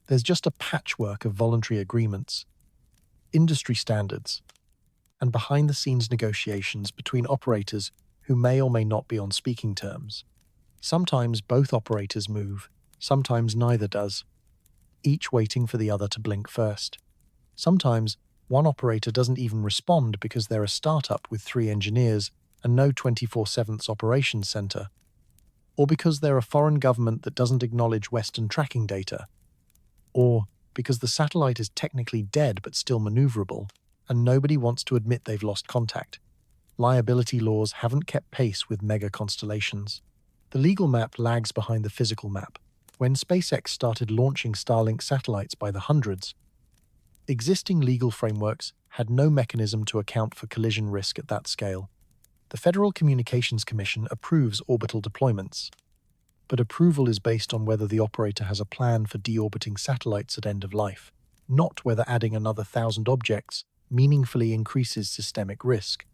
There's just a patchwork of voluntary agreements, industry standards, and behind-the-scenes negotiations between operators who may or may not be on speaking terms. Sometimes both operators move, sometimes neither does, each waiting for the other to blink first. Sometimes one operator doesn't even respond because they're a startup with 3 engineers and no 24/7 operations center, or because they're a foreign government that doesn't acknowledge Western tracking data, or because the satellite is technically dead but still maneuverable, and nobody wants to admit they've lost contact. Liability laws haven't kept pace with mega constellations. The legal map lags behind the physical map. When SpaceX started launching Starlink satellites by the hundreds, existing legal frameworks had no mechanism to account for collision risk at that scale. The Federal Communications Commission approves orbital deployments, but approval is based on whether the operator has a plan for deorbiting satellites at end of life, not whether adding another 1,000 objects meaningfully increases systemic risk.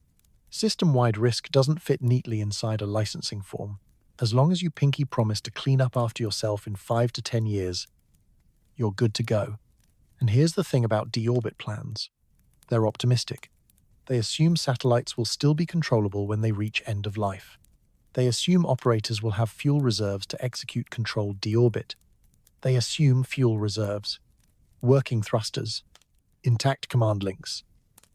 System-wide risk doesn't fit neatly inside a licensing form. As long as you pinky promise to clean up after yourself in 5 to 10 years, you're good to go. And here's the thing about deorbit plans. They're optimistic. They assume satellites will still be controllable when they reach end of life. They assume operators will have fuel reserves to execute controlled deorbit. They assume fuel reserves, working thrusters, intact command links.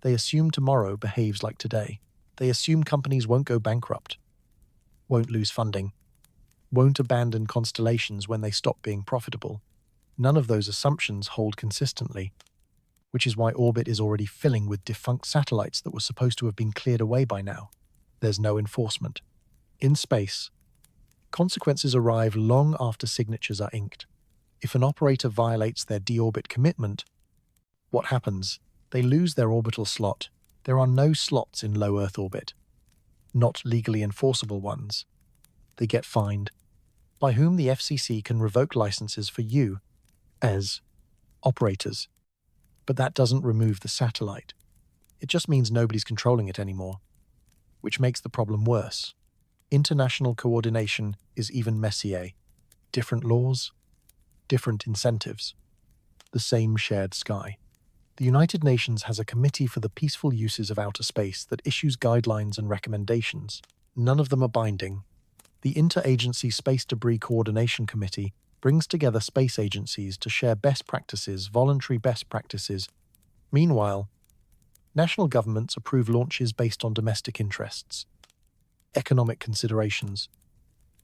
They assume tomorrow behaves like today. They assume companies won't go bankrupt, won't lose funding, won't abandon constellations when they stop being profitable. None of those assumptions hold consistently, which is why orbit is already filling with defunct satellites that were supposed to have been cleared away by now. There's no enforcement. In space, consequences arrive long after signatures are inked. If an operator violates their deorbit commitment, what happens? They lose their orbital slot. There are no slots in low Earth orbit, not legally enforceable ones. They get fined, by whom the FCC can revoke licenses for you as operators. But that doesn't remove the satellite. It just means nobody's controlling it anymore, which makes the problem worse. International coordination is even messier. Different laws, different incentives, the same shared sky. The United Nations has a Committee for the Peaceful Uses of Outer Space that issues guidelines and recommendations. None of them are binding. The Interagency Space Debris Coordination Committee brings together space agencies to share best practices, voluntary best practices. Meanwhile, national governments approve launches based on domestic interests, economic considerations,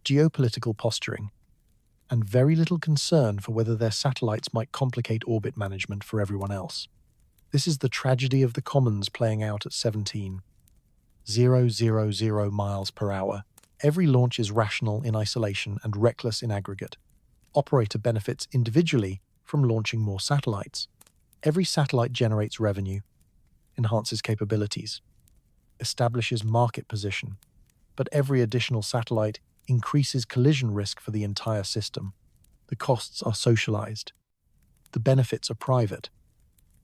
geopolitical posturing, and very little concern for whether their satellites might complicate orbit management for everyone else. This is the tragedy of the commons playing out at 17,000 miles per hour. Every launch is rational in isolation and reckless in aggregate. Operator benefits individually from launching more satellites. Every satellite generates revenue, enhances capabilities, establishes market position, but every additional satellite increases collision risk for the entire system. The costs are socialized. The benefits are private.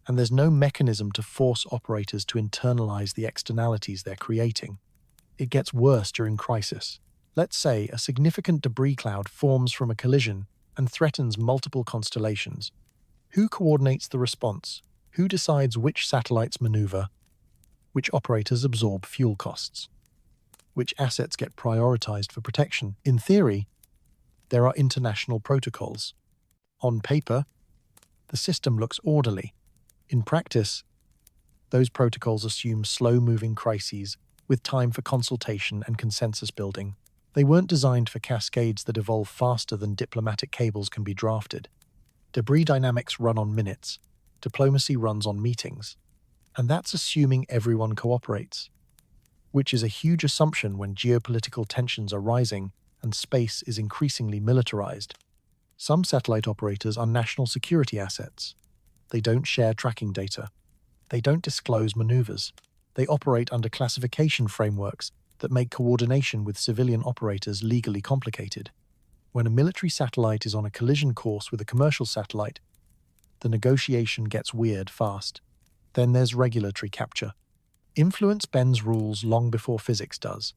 And there's no mechanism to force operators to internalize the externalities they're creating. It gets worse during crisis. Let's say a significant debris cloud forms from a collision and threatens multiple constellations. Who coordinates the response? Who decides which satellites maneuver? Which operators absorb fuel costs? Which assets get prioritized for protection? In theory, there are international protocols. On paper, the system looks orderly. In practice, those protocols assume slow-moving crises with time for consultation and consensus building. They weren't designed for cascades that evolve faster than diplomatic cables can be drafted. Debris dynamics run on minutes. Diplomacy runs on meetings. And that's assuming everyone cooperates, which is a huge assumption when geopolitical tensions are rising and space is increasingly militarized. Some satellite operators are national security assets. They don't share tracking data. They don't disclose maneuvers. They operate under classification frameworks that make coordination with civilian operators legally complicated. When a military satellite is on a collision course with a commercial satellite, the negotiation gets weird fast. Then there's regulatory capture. Influence bends rules long before physics does.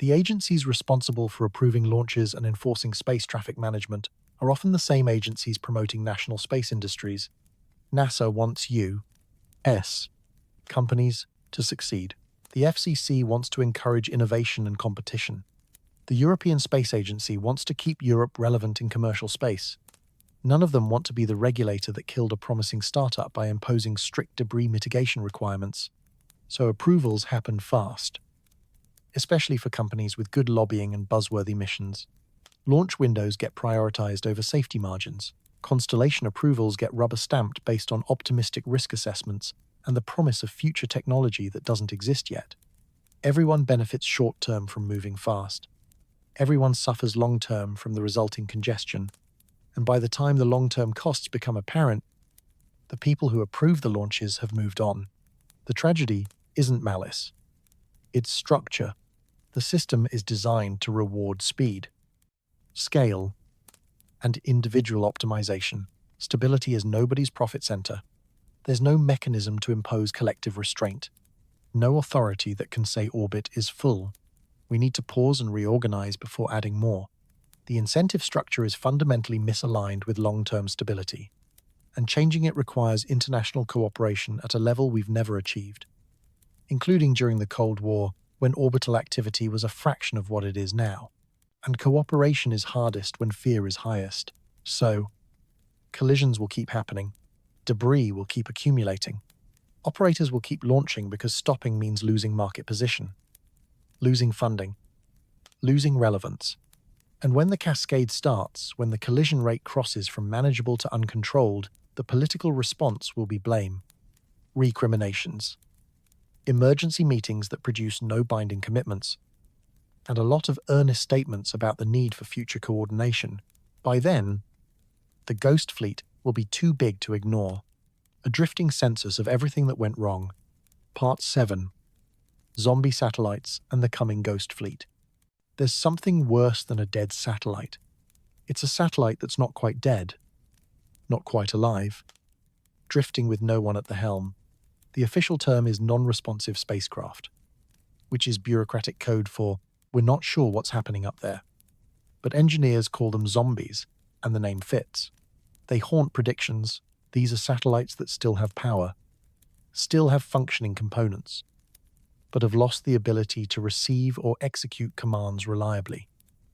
The agencies responsible for approving launches and enforcing space traffic management are often the same agencies promoting national space industries. NASA wants U.S. companies to succeed. The FCC wants to encourage innovation and competition. The European Space Agency wants to keep Europe relevant in commercial space. None of them want to be the regulator that killed a promising startup by imposing strict debris mitigation requirements. So approvals happen fast, especially for companies with good lobbying and buzzworthy missions. Launch windows get prioritized over safety margins. Constellation approvals get rubber-stamped based on optimistic risk assessments and the promise of future technology that doesn't exist yet. Everyone benefits short-term from moving fast. Everyone suffers long-term from the resulting congestion. And by the time the long-term costs become apparent, the people who approve the launches have moved on. The tragedy isn't malice. It's structure. The system is designed to reward speed, scale, and individual optimization. Stability is nobody's profit center. There's no mechanism to impose collective restraint. No authority that can say orbit is full. We need to pause and reorganize before adding more. The incentive structure is fundamentally misaligned with long-term stability, and changing it requires international cooperation at a level we've never achieved, including during the Cold War, when orbital activity was a fraction of what it is now. And cooperation is hardest when fear is highest. So, collisions will keep happening. Debris will keep accumulating. Operators will keep launching because stopping means losing market position, losing funding, losing relevance. And when the cascade starts, when the collision rate crosses from manageable to uncontrolled, the political response will be blame, recriminations, emergency meetings that produce no binding commitments, and a lot of earnest statements about the need for future coordination. By then, the ghost fleet will be too big to ignore. A drifting census of everything that went wrong. Part 7. Zombie satellites and the coming ghost fleet. There's something worse than a dead satellite. It's a satellite that's not quite dead, not quite alive, drifting with no one at the helm. The official term is non-responsive spacecraft, which is bureaucratic code for we're not sure what's happening up there. But engineers call them zombies, and the name fits. They haunt predictions. These are satellites that still have power, still have functioning components, but have lost the ability to receive or execute commands reliably.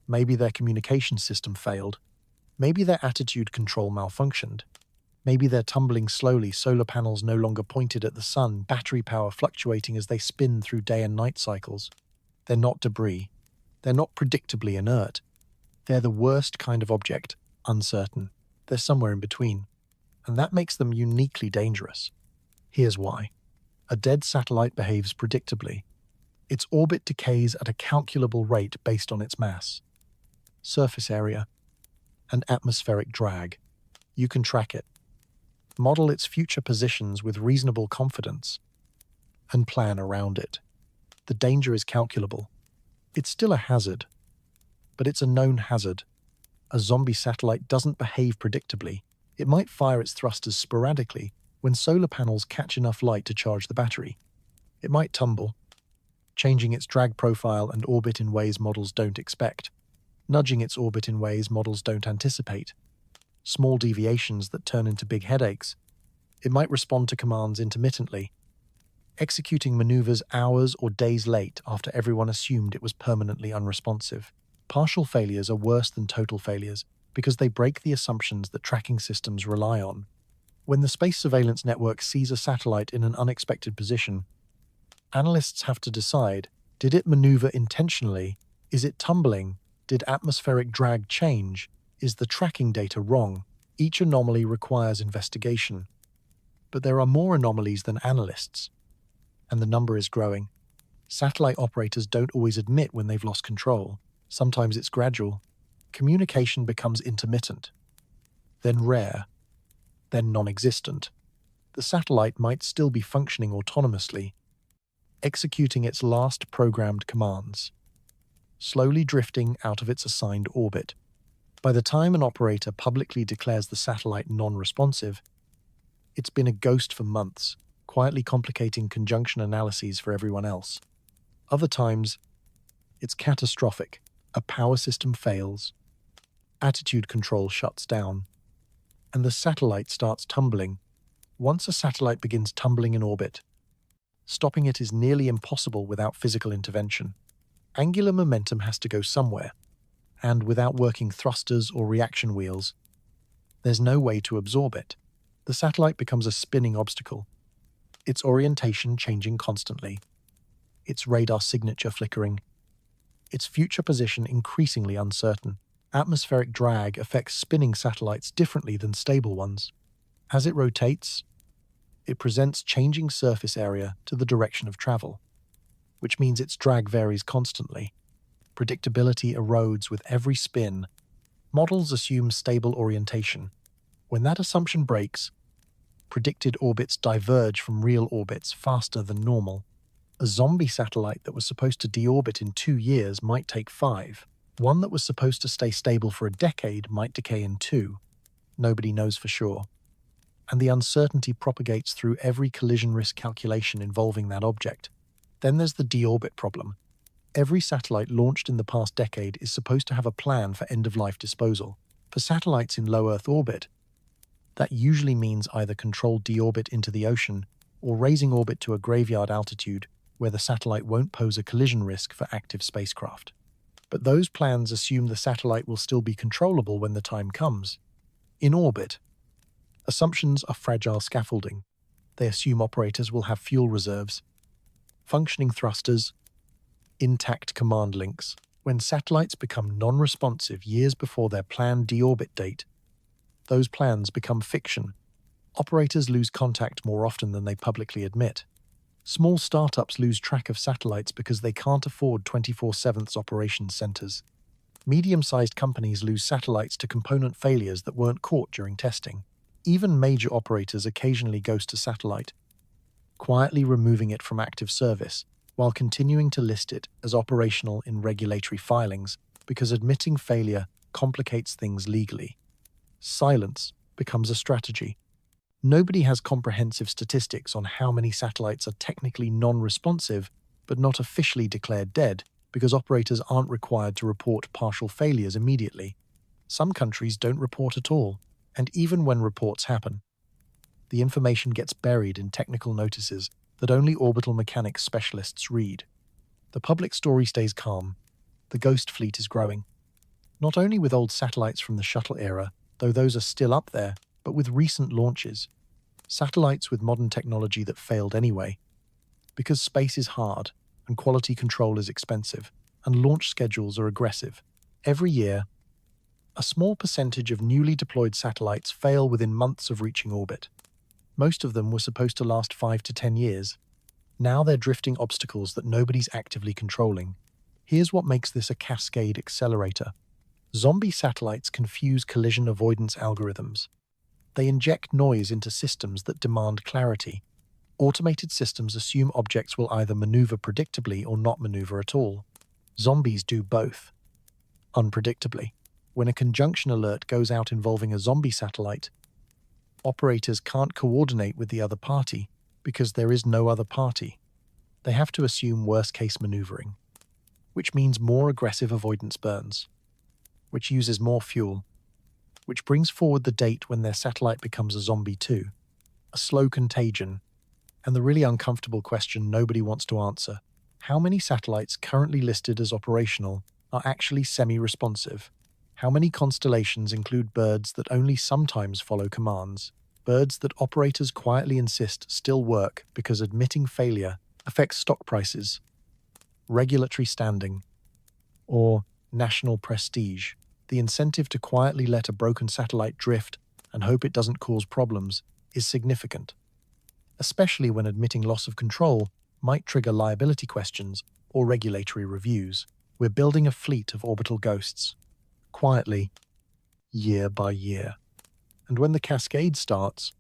Maybe their communication system failed. Maybe their attitude control malfunctioned. Maybe they're tumbling slowly, solar panels no longer pointed at the sun, battery power fluctuating as they spin through day and night cycles. They're not debris. They're not predictably inert. They're the worst kind of object, uncertain. They're somewhere in between. And that makes them uniquely dangerous. Here's why. A dead satellite behaves predictably. Its orbit decays at a calculable rate based on its mass, surface area, and atmospheric drag. You can track it, model its future positions with reasonable confidence, and plan around it. The danger is calculable. It's still a hazard, but it's a known hazard. A zombie satellite doesn't behave predictably. It might fire its thrusters sporadically when solar panels catch enough light to charge the battery. It might tumble, changing its drag profile and orbit in ways models don't expect, nudging its orbit in ways models don't anticipate. Small deviations that turn into big headaches. It might respond to commands intermittently, executing maneuvers hours or days late after everyone assumed it was permanently unresponsive. Partial failures are worse than total failures because they break the assumptions that tracking systems rely on. When the space surveillance network sees a satellite in an unexpected position, analysts have to decide, did it maneuver intentionally? Is it tumbling? Did atmospheric drag change? Is the tracking data wrong? Each anomaly requires investigation. But there are more anomalies than analysts, and the number is growing. Satellite operators don't always admit when they've lost control. Sometimes it's gradual. Communication becomes intermittent, then rare, then non-existent. The satellite might still be functioning autonomously, executing its last programmed commands, slowly drifting out of its assigned orbit. By the time an operator publicly declares the satellite non-responsive, it's been a ghost for months, quietly complicating conjunction analyses for everyone else. Other times, it's catastrophic. A power system fails, attitude control shuts down, and the satellite starts tumbling. Once a satellite begins tumbling in orbit, Stopping it is nearly impossible without physical intervention. Angular momentum has to go somewhere, and without working thrusters or reaction wheels, there's no way to absorb it. The satellite becomes a spinning obstacle, its orientation changing constantly, its radar signature flickering, its future position increasingly uncertain. Atmospheric drag affects spinning satellites differently than stable ones. As it rotates, it presents changing surface area to the direction of travel, which means its drag varies constantly. Predictability erodes with every spin. Models assume stable orientation. When that assumption breaks, predicted orbits diverge from real orbits faster than normal. A zombie satellite that was supposed to deorbit in 2 years might take 5. One that was supposed to stay stable for a decade might decay in 2. Nobody knows for sure. And the uncertainty propagates through every collision risk calculation involving that object. Then there's the deorbit problem. Every satellite launched in the past decade is supposed to have a plan for end-of-life disposal. For satellites in low Earth orbit, that usually means either controlled deorbit into the ocean or raising orbit to a graveyard altitude where the satellite won't pose a collision risk for active spacecraft. But those plans assume the satellite will still be controllable when the time comes. In orbit, assumptions are fragile scaffolding. They assume operators will have fuel reserves, functioning thrusters, intact command links. When satellites become non-responsive years before their planned deorbit date, those plans become fiction. Operators lose contact more often than they publicly admit. Small startups lose track of satellites because they can't afford 24/7 operations centers. Medium-sized companies lose satellites to component failures that weren't caught during testing. Even major operators occasionally ghost a satellite, quietly removing it from active service, while continuing to list it as operational in regulatory filings because admitting failure complicates things legally. Silence becomes a strategy. Nobody has comprehensive statistics on how many satellites are technically non-responsive but not officially declared dead because operators aren't required to report partial failures immediately. Some countries don't report at all, and even when reports happen, the information gets buried in technical notices that only orbital mechanics specialists read. The public story stays calm. The ghost fleet is growing. Not only with old satellites from the shuttle era, though those are still up there, but with recent launches. Satellites with modern technology that failed anyway. Because space is hard, and quality control is expensive, and launch schedules are aggressive. Every year, a small percentage of newly deployed satellites fail within months of reaching orbit. Most of them were supposed to last 5 to 10 years. Now they're drifting obstacles that nobody's actively controlling. Here's what makes this a cascade accelerator. Zombie satellites confuse collision avoidance algorithms. They inject noise into systems that demand clarity. Automated systems assume objects will either maneuver predictably or not maneuver at all. Zombies do both, unpredictably. When a conjunction alert goes out involving a zombie satellite, operators can't coordinate with the other party because there is no other party. They have to assume worst-case maneuvering, which means more aggressive avoidance burns, which uses more fuel, which brings forward the date when their satellite becomes a zombie too. A slow contagion, and the really uncomfortable question nobody wants to answer. How many satellites currently listed as operational are actually semi-responsive? How many constellations include birds that only sometimes follow commands? Birds that operators quietly insist still work because admitting failure affects stock prices, regulatory standing, or national prestige. The incentive to quietly let a broken satellite drift and hope it doesn't cause problems is significant, especially when admitting loss of control might trigger liability questions or regulatory reviews. We're building a fleet of orbital ghosts, quietly, year by year. And when the cascade starts,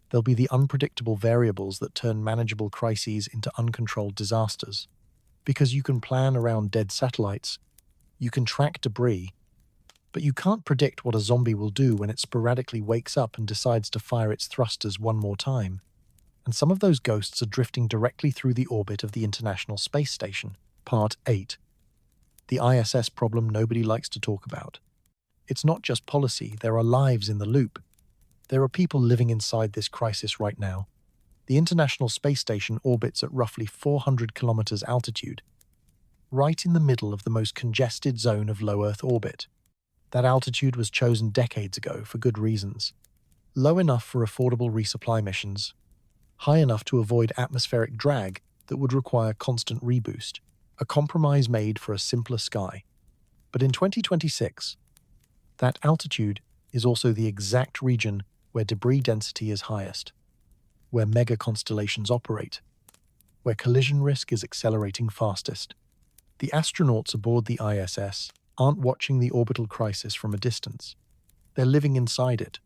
there'll be the unpredictable variables that turn manageable crises into uncontrolled disasters. Because you can plan around dead satellites, you can track debris, but you can't predict what a zombie will do when it sporadically wakes up and decides to fire its thrusters one more time. And some of those ghosts are drifting directly through the orbit of the International Space Station. Part 8. The ISS problem nobody likes to talk about. It's not just policy, there are lives in the loop. There are people living inside this crisis right now. The International Space Station orbits at roughly 400 kilometers altitude, right in the middle of the most congested zone of low Earth orbit. That altitude was chosen decades ago for good reasons. Low enough for affordable resupply missions, high enough to avoid atmospheric drag that would require constant reboost, a compromise made for a simpler sky. But in 2026, that altitude is also the exact region where debris density is highest, where mega constellations operate, where collision risk is accelerating fastest. The astronauts aboard the ISS aren't watching the orbital crisis from a distance. They're living inside it.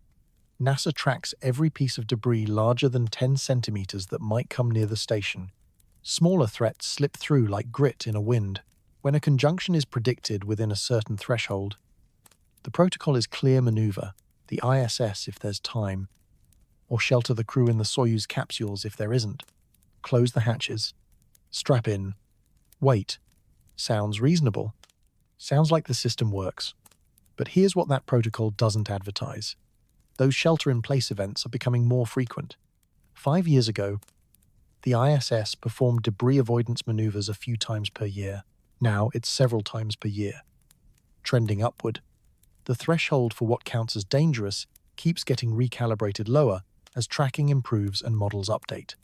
NASA tracks every piece of debris larger than 10 centimeters that might come near the station. Smaller threats slip through like grit in a wind. When a conjunction is predicted within a certain threshold, the protocol is clear maneuver, the ISS if there's time, or shelter the crew in the Soyuz capsules if there isn't. Close the hatches. Strap in. Wait. Sounds reasonable. Sounds like the system works. But here's what that protocol doesn't advertise. Those shelter-in-place events are becoming more frequent. 5 years ago, the ISS performed debris avoidance maneuvers a few times per year. Now it's several times per year. Trending upward. The threshold for what counts as dangerous keeps getting recalibrated lower as tracking improves and models update.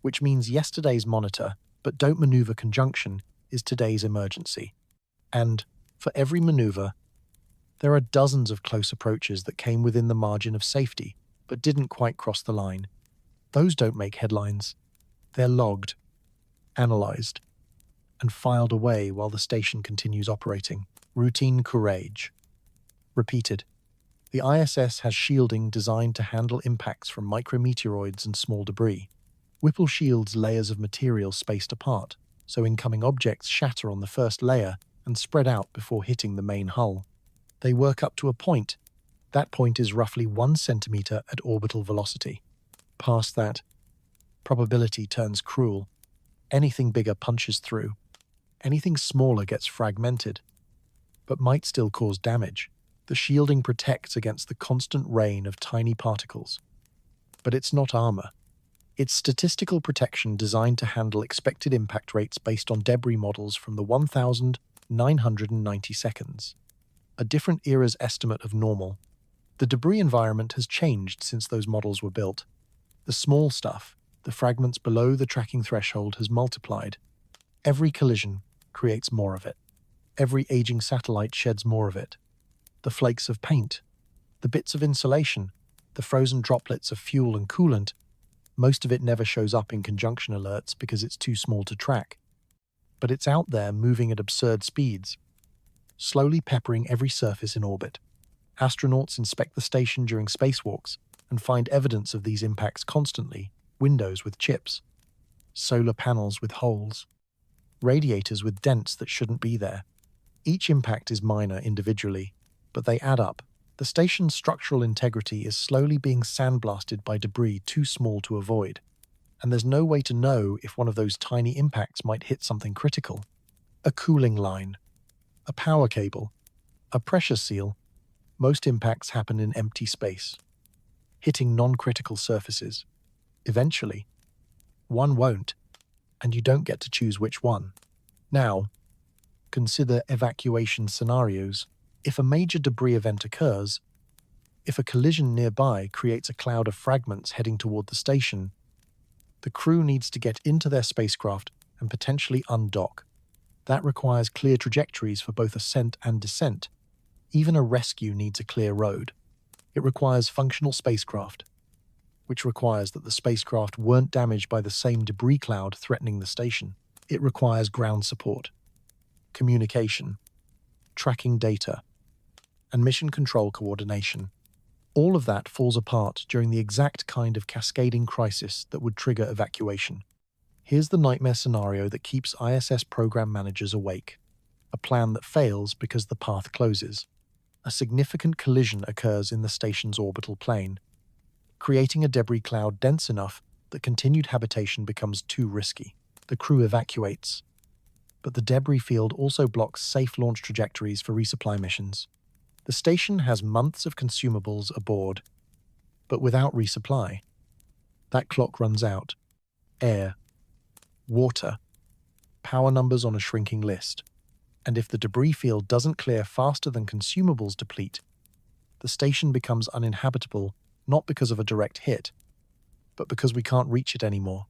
Which means yesterday's monitor, but don't maneuver conjunction, is today's emergency. And, for every maneuver, there are dozens of close approaches that came within the margin of safety, but didn't quite cross the line. Those don't make headlines. They're logged, analyzed, and filed away while the station continues operating. Routine courage. Repeated. The ISS has shielding designed to handle impacts from micrometeoroids and small debris. Whipple shields layers of material spaced apart, so incoming objects shatter on the first layer and spread out before hitting the main hull. They work up to a point. That point is roughly 1 centimeter at orbital velocity. Past that, probability turns cruel. Anything bigger punches through. Anything smaller gets fragmented, but might still cause damage. The shielding protects against the constant rain of tiny particles. But it's not armor. It's statistical protection designed to handle expected impact rates based on debris models from the 1,990 seconds. A different era's estimate of normal. The debris environment has changed since those models were built. The small stuff, the fragments below the tracking threshold, has multiplied. Every collision creates more of it. Every aging satellite sheds more of it. The flakes of paint, the bits of insulation, the frozen droplets of fuel and coolant, most of it never shows up in conjunction alerts because it's too small to track. But it's out there moving at absurd speeds, slowly peppering every surface in orbit. Astronauts inspect the station during spacewalks and find evidence of these impacts constantly: windows with chips, solar panels with holes, radiators with dents that shouldn't be there. Each impact is minor individually, but they add up. The station's structural integrity is slowly being sandblasted by debris too small to avoid, and there's no way to know if one of those tiny impacts might hit something critical. A cooling line, a power cable, a pressure seal. Most impacts happen in empty space, hitting non-critical surfaces. Eventually, one won't, and you don't get to choose which one. Now, consider evacuation scenarios. If a major debris event occurs, if a collision nearby creates a cloud of fragments heading toward the station, the crew needs to get into their spacecraft and potentially undock. That requires clear trajectories for both ascent and descent. Even a rescue needs a clear road. It requires functional spacecraft, which requires that the spacecraft weren't damaged by the same debris cloud threatening the station. It requires ground support, communication, tracking data, and mission control coordination. All of that falls apart during the exact kind of cascading crisis that would trigger evacuation. Here's the nightmare scenario that keeps ISS program managers awake. A plan that fails because the path closes. A significant collision occurs in the station's orbital plane, creating a debris cloud dense enough that continued habitation becomes too risky. The crew evacuates, but the debris field also blocks safe launch trajectories for resupply missions. The station has months of consumables aboard, but without resupply. That clock runs out. Air, water, power numbers on a shrinking list. And if the debris field doesn't clear faster than consumables deplete, the station becomes uninhabitable, not because of a direct hit, but because we can't reach it anymore.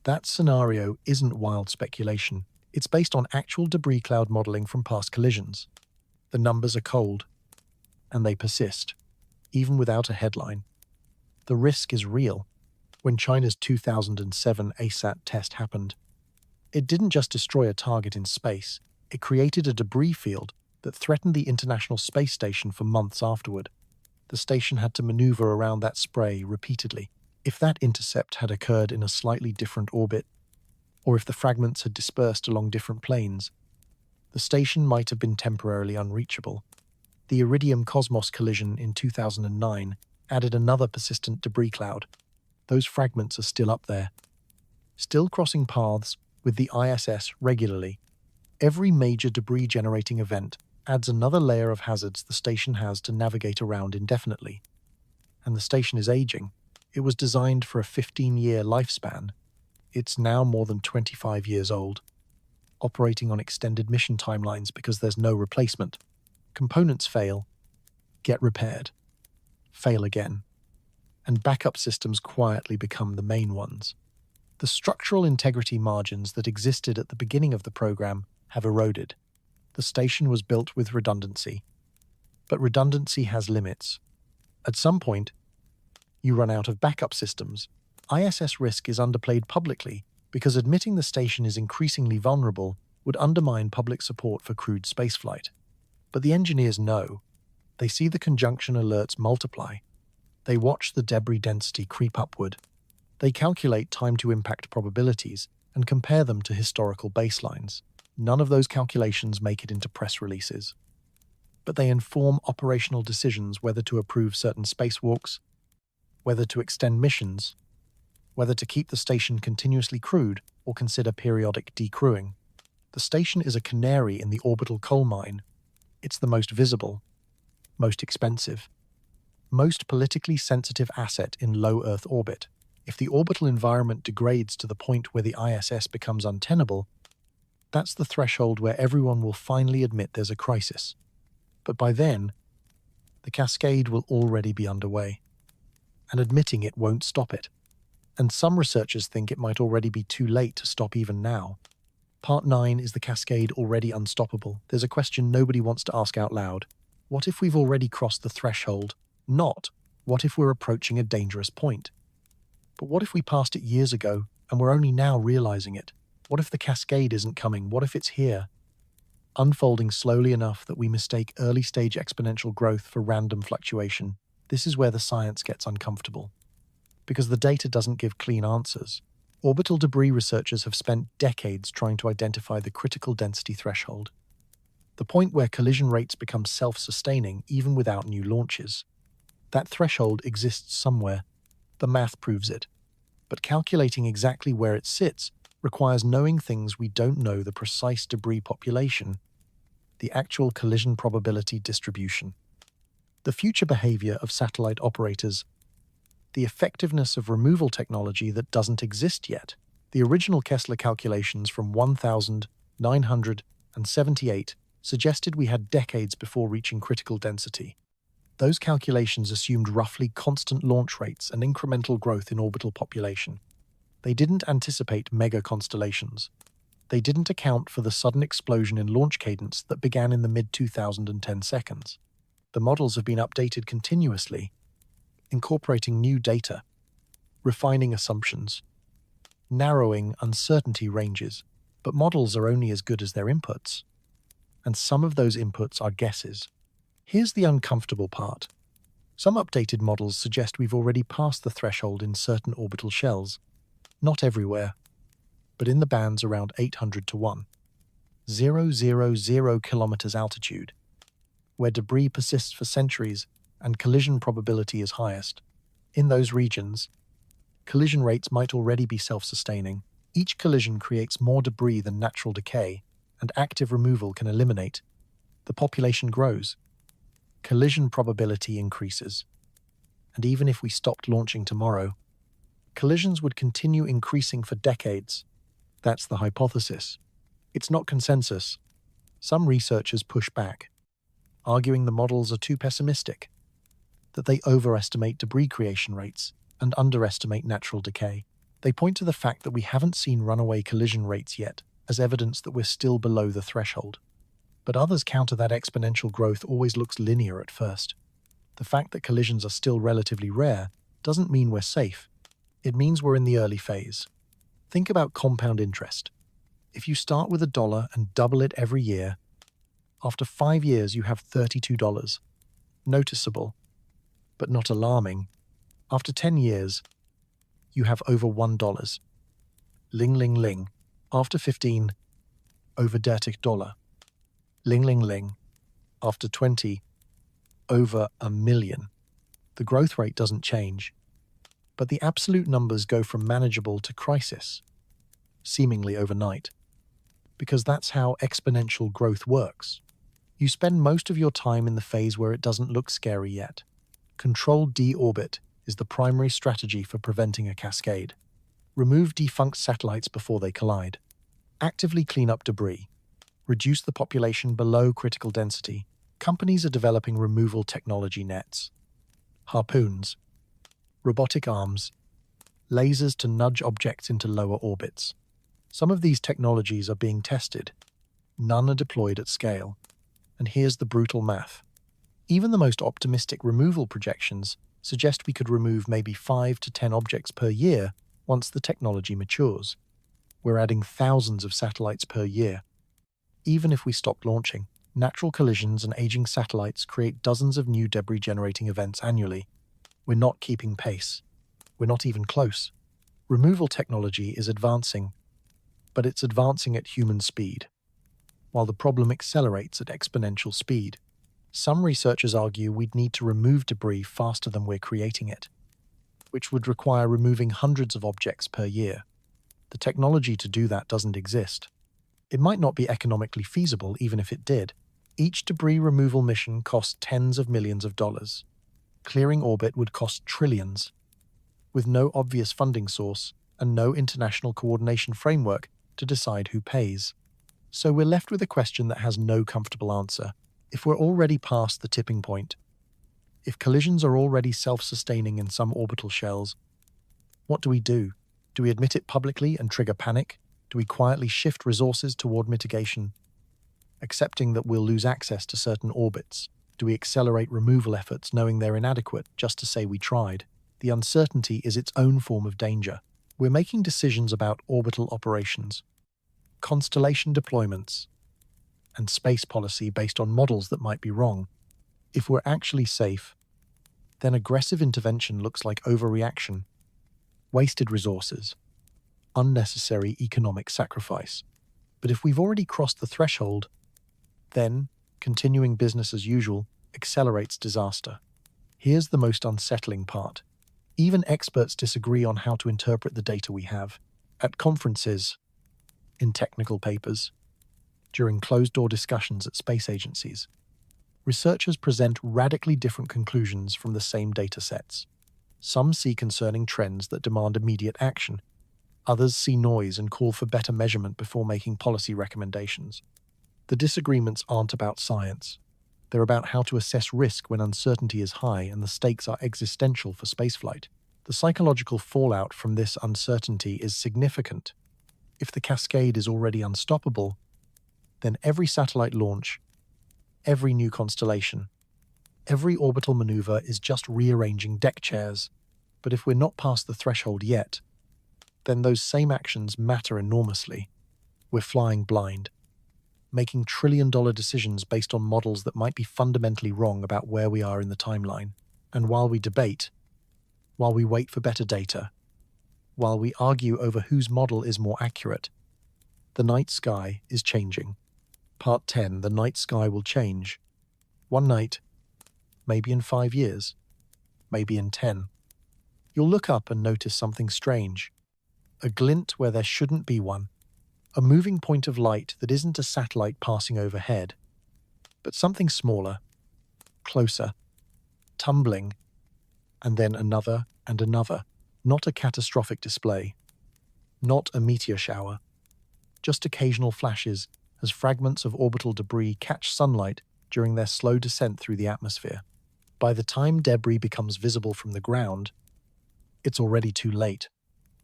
That scenario isn't wild speculation. It's based on actual debris cloud modeling from past collisions. The numbers are cold, and they persist, even without a headline. The risk is real. When China's 2007 ASAT test happened, it didn't just destroy a target in space, it created a debris field that threatened the International Space Station for months afterward. The station had to maneuver around that spray repeatedly. If that intercept had occurred in a slightly different orbit, or if the fragments had dispersed along different planes, the station might have been temporarily unreachable. The Iridium-Cosmos collision in 2009 added another persistent debris cloud. Those fragments are still up there, still crossing paths with the ISS regularly. Every major debris-generating event adds another layer of hazards the station has to navigate around indefinitely. And the station is aging. It was designed for a 15-year lifespan. It's now more than 25 years old, operating on extended mission timelines because there's no replacement. Components fail, get repaired, fail again, and backup systems quietly become the main ones. The structural integrity margins that existed at the beginning of the program have eroded. The station was built with redundancy, but redundancy has limits. At some point, you run out of backup systems. ISS risk is underplayed publicly because admitting the station is increasingly vulnerable would undermine public support for crewed spaceflight. But the engineers know. They see the conjunction alerts multiply. They watch the debris density creep upward. They calculate time to impact probabilities and compare them to historical baselines. None of those calculations make it into press releases, but they inform operational decisions whether to approve certain spacewalks, whether to extend missions, whether to keep the station continuously crewed or consider periodic decrewing. The station is a canary in the orbital coal mine. It's the most visible, most expensive, most politically sensitive asset in low Earth orbit. If the orbital environment degrades to the point where the ISS becomes untenable, that's the threshold where everyone will finally admit there's a crisis. But by then, the cascade will already be underway, and admitting it won't stop it. And some researchers think it might already be too late to stop even now. Part 9 is the cascade already unstoppable. There's a question nobody wants to ask out loud. What if we've already crossed the threshold? Not, what if we're approaching a dangerous point? But what if we passed it years ago and we're only now realizing it? What if the cascade isn't coming? What if it's here, unfolding slowly enough that we mistake early-stage exponential growth for random fluctuation? This is where the science gets uncomfortable, because the data doesn't give clean answers. Orbital debris researchers have spent decades trying to identify the critical density threshold, the point where collision rates become self-sustaining even without new launches. That threshold exists somewhere. The math proves it. But calculating exactly where it sits requires knowing things we don't know: the precise debris population, the actual collision probability distribution, the future behavior of satellite operators, the effectiveness of removal technology that doesn't exist yet. The original Kessler calculations from 1978 suggested we had decades before reaching critical density. Those calculations assumed roughly constant launch rates and incremental growth in orbital population. They didn't anticipate mega constellations. They didn't account for the sudden explosion in launch cadence that began in the mid-2010 seconds. The models have been updated continuously, incorporating new data, refining assumptions, narrowing uncertainty ranges. But models are only as good as their inputs, and some of those inputs are guesses. Here's the uncomfortable part. Some updated models suggest we've already passed the threshold in certain orbital shells. Not everywhere, but in the bands around 800 to 1,000 kilometers altitude, where debris persists for centuries and collision probability is highest. In those regions, collision rates might already be self-sustaining. Each collision creates more debris than natural decay, and active removal can eliminate. The population grows. Collision probability increases. And even if we stopped launching tomorrow, collisions would continue increasing for decades. That's the hypothesis. It's not consensus. Some researchers push back, arguing the models are too pessimistic, that they overestimate debris creation rates and underestimate natural decay. They point to the fact that we haven't seen runaway collision rates yet as evidence that we're still below the threshold. But others counter that exponential growth always looks linear at first. The fact that collisions are still relatively rare doesn't mean we're safe. It means we're in the early phase. Think about compound interest. If you start with $1 and double it every year, after 5 years you have $32. Noticeable, but not alarming. After 10 years, you have over $1. Ling ling ling. After 15, over $30. Ling ling ling. After 20, over $1 million. The growth rate doesn't change, but the absolute numbers go from manageable to crisis, seemingly overnight. Because that's how exponential growth works. You spend most of your time in the phase where it doesn't look scary yet. Controlled deorbit is the primary strategy for preventing a cascade. Remove defunct satellites before they collide. Actively clean up debris. Reduce the population below critical density. Companies are developing removal technology nets, harpoons, robotic arms, lasers to nudge objects into lower orbits. Some of these technologies are being tested. None are deployed at scale. And here's the brutal math. Even the most optimistic removal projections suggest we could remove maybe 5 to 10 objects per year once the technology matures. We're adding thousands of satellites per year. Even if we stopped launching, natural collisions and aging satellites create dozens of new debris-generating events annually. We're not keeping pace. We're not even close. Removal technology is advancing, but it's advancing at human speed, while the problem accelerates at exponential speed. Some researchers argue we'd need to remove debris faster than we're creating it, which would require removing hundreds of objects per year. The technology to do that doesn't exist. It might not be economically feasible even if it did. Each debris removal mission costs tens of millions of dollars. Clearing orbit would cost trillions. With no obvious funding source and no international coordination framework to decide who pays. So we're left with a question that has no comfortable answer. If we're already past the tipping point, if collisions are already self-sustaining in some orbital shells, what do we do? Do we admit it publicly and trigger panic? Do we quietly shift resources toward mitigation, accepting that we'll lose access to certain orbits? Do we accelerate removal efforts knowing they're inadequate just to say we tried? The uncertainty is its own form of danger. We're making decisions about orbital operations, constellation deployments, and space policy based on models that might be wrong. If we're actually safe, then aggressive intervention looks like overreaction, wasted resources, unnecessary economic sacrifice. But if we've already crossed the threshold, then continuing business as usual accelerates disaster. Here's the most unsettling part. Even experts disagree on how to interpret the data we have. At conferences, in technical papers, during closed-door discussions at space agencies, researchers present radically different conclusions from the same data sets. Some see concerning trends that demand immediate action. Others see noise and call for better measurement before making policy recommendations. The disagreements aren't about science. They're about how to assess risk when uncertainty is high and the stakes are existential for spaceflight. The psychological fallout from this uncertainty is significant. If the cascade is already unstoppable, then every satellite launch, every new constellation, every orbital maneuver is just rearranging deck chairs. But if we're not past the threshold yet, then those same actions matter enormously. We're flying blind, making trillion-dollar decisions based on models that might be fundamentally wrong about where we are in the timeline. And while we debate, while we wait for better data, while we argue over whose model is more accurate, the night sky is changing. Part 10, the night sky will change. One night, maybe in 5 years, maybe in 10. You'll look up and notice something strange. A glint where there shouldn't be one. A moving point of light that isn't a satellite passing overhead, but something smaller, closer, tumbling, and then another and another. Not a catastrophic display, not a meteor shower, just occasional flashes as fragments of orbital debris catch sunlight during their slow descent through the atmosphere. By the time debris becomes visible from the ground, it's already too late.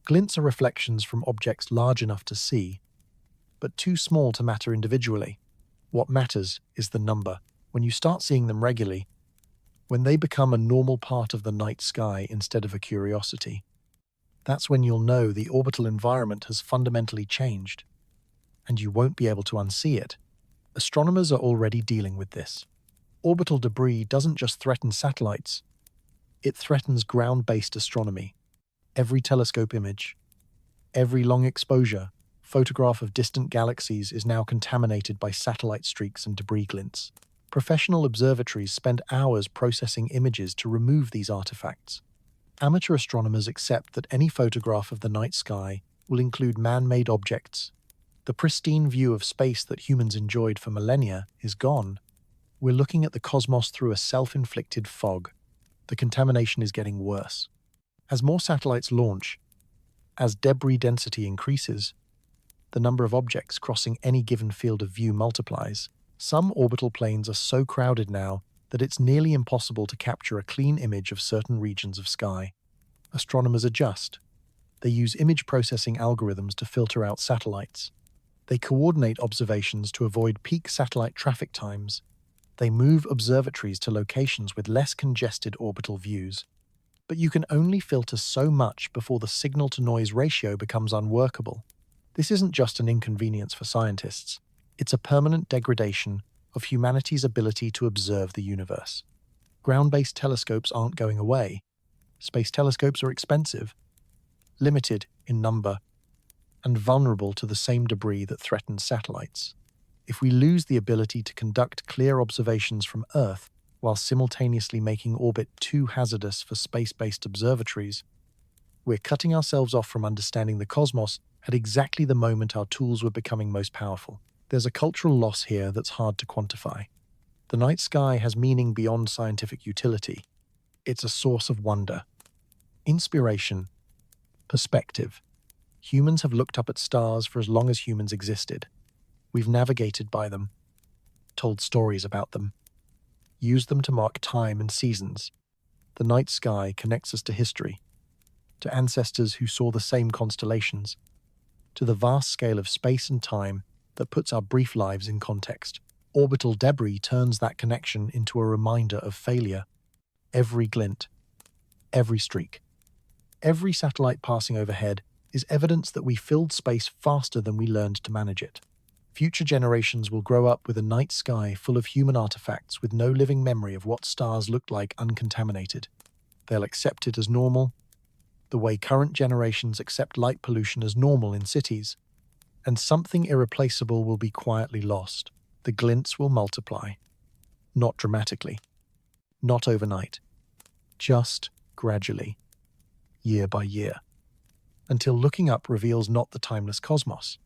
Glints are reflections from objects large enough to see, but too small to matter individually. What matters is the number. When you start seeing them regularly, when they become a normal part of the night sky instead of a curiosity, that's when you'll know the orbital environment has fundamentally changed, and you won't be able to unsee it. Astronomers are already dealing with this. Orbital debris doesn't just threaten satellites, it threatens ground-based astronomy. Every telescope image, every long exposure photograph of distant galaxies is now contaminated by satellite streaks and debris glints. Professional observatories spend hours processing images to remove these artifacts. Amateur astronomers accept that any photograph of the night sky will include man-made objects. The pristine view of space that humans enjoyed for millennia is gone. We're looking at the cosmos through a self-inflicted fog. The contamination is getting worse. As more satellites launch, as debris density increases, the number of objects crossing any given field of view multiplies. Some orbital planes are so crowded now that it's nearly impossible to capture a clean image of certain regions of sky. Astronomers adjust. They use image processing algorithms to filter out satellites. They coordinate observations to avoid peak satellite traffic times. They move observatories to locations with less congested orbital views. But you can only filter so much before the signal-to-noise ratio becomes unworkable. This isn't just an inconvenience for scientists. It's a permanent degradation of humanity's ability to observe the universe. Ground-based telescopes aren't going away. Space telescopes are expensive, limited in number, and vulnerable to the same debris that threatens satellites. If we lose the ability to conduct clear observations from Earth while simultaneously making orbit too hazardous for space-based observatories, we're cutting ourselves off from understanding the cosmos at exactly the moment our tools were becoming most powerful. There's a cultural loss here that's hard to quantify. The night sky has meaning beyond scientific utility. It's a source of wonder, inspiration, perspective. Humans have looked up at stars for as long as humans existed. We've navigated by them, told stories about them, used them to mark time and seasons. The night sky connects us to history, to ancestors who saw the same constellations, to the vast scale of space and time that puts our brief lives in context. Orbital debris turns that connection into a reminder of failure. Every glint, every streak, every satellite passing overhead is evidence that we filled space faster than we learned to manage it. Future generations will grow up with a night sky full of human artifacts with no living memory of what stars looked like uncontaminated. They'll accept it as normal, the way current generations accept light pollution as normal in cities, and something irreplaceable will be quietly lost. The glints will multiply. Not dramatically, not overnight, just gradually, year by year, until looking up reveals not the timeless cosmos,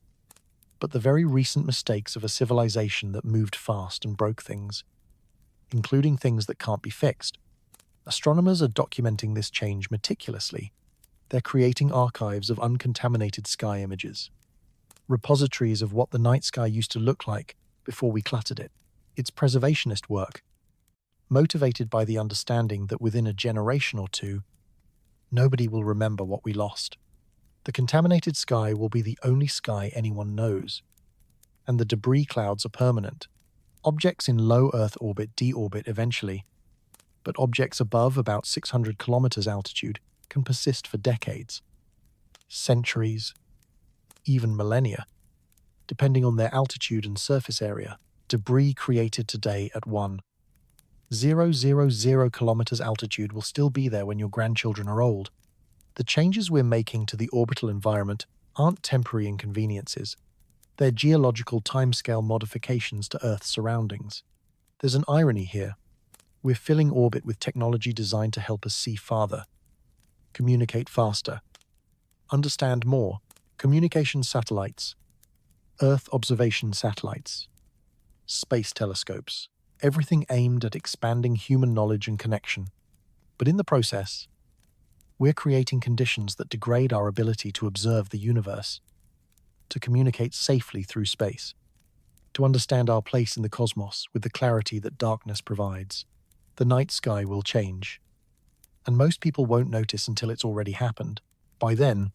but the very recent mistakes of a civilization that moved fast and broke things, including things that can't be fixed. Astronomers are documenting this change meticulously. They're creating archives of uncontaminated sky images, repositories of what the night sky used to look like before we cluttered it. It's preservationist work, motivated by the understanding that within a generation or two, nobody will remember what we lost. The contaminated sky will be the only sky anyone knows, and the debris clouds are permanent. Objects in low Earth orbit deorbit eventually, but objects above about 600 kilometers altitude can persist for decades, centuries, even millennia, depending on their altitude and surface area. Debris created today at 1,000 kilometers altitude will still be there when your grandchildren are old. The changes we're making to the orbital environment aren't temporary inconveniences. They're geological timescale modifications to Earth's surroundings. There's an irony here. We're filling orbit with technology designed to help us see farther, communicate faster, understand more. Communication satellites, Earth observation satellites, space telescopes, everything aimed at expanding human knowledge and connection. But in the process, We're creating conditions that degrade our ability to observe the universe, to communicate safely through space, to understand our place in the cosmos with the clarity that darkness provides. The night sky will change, and most people won't notice until it's already happened. By then,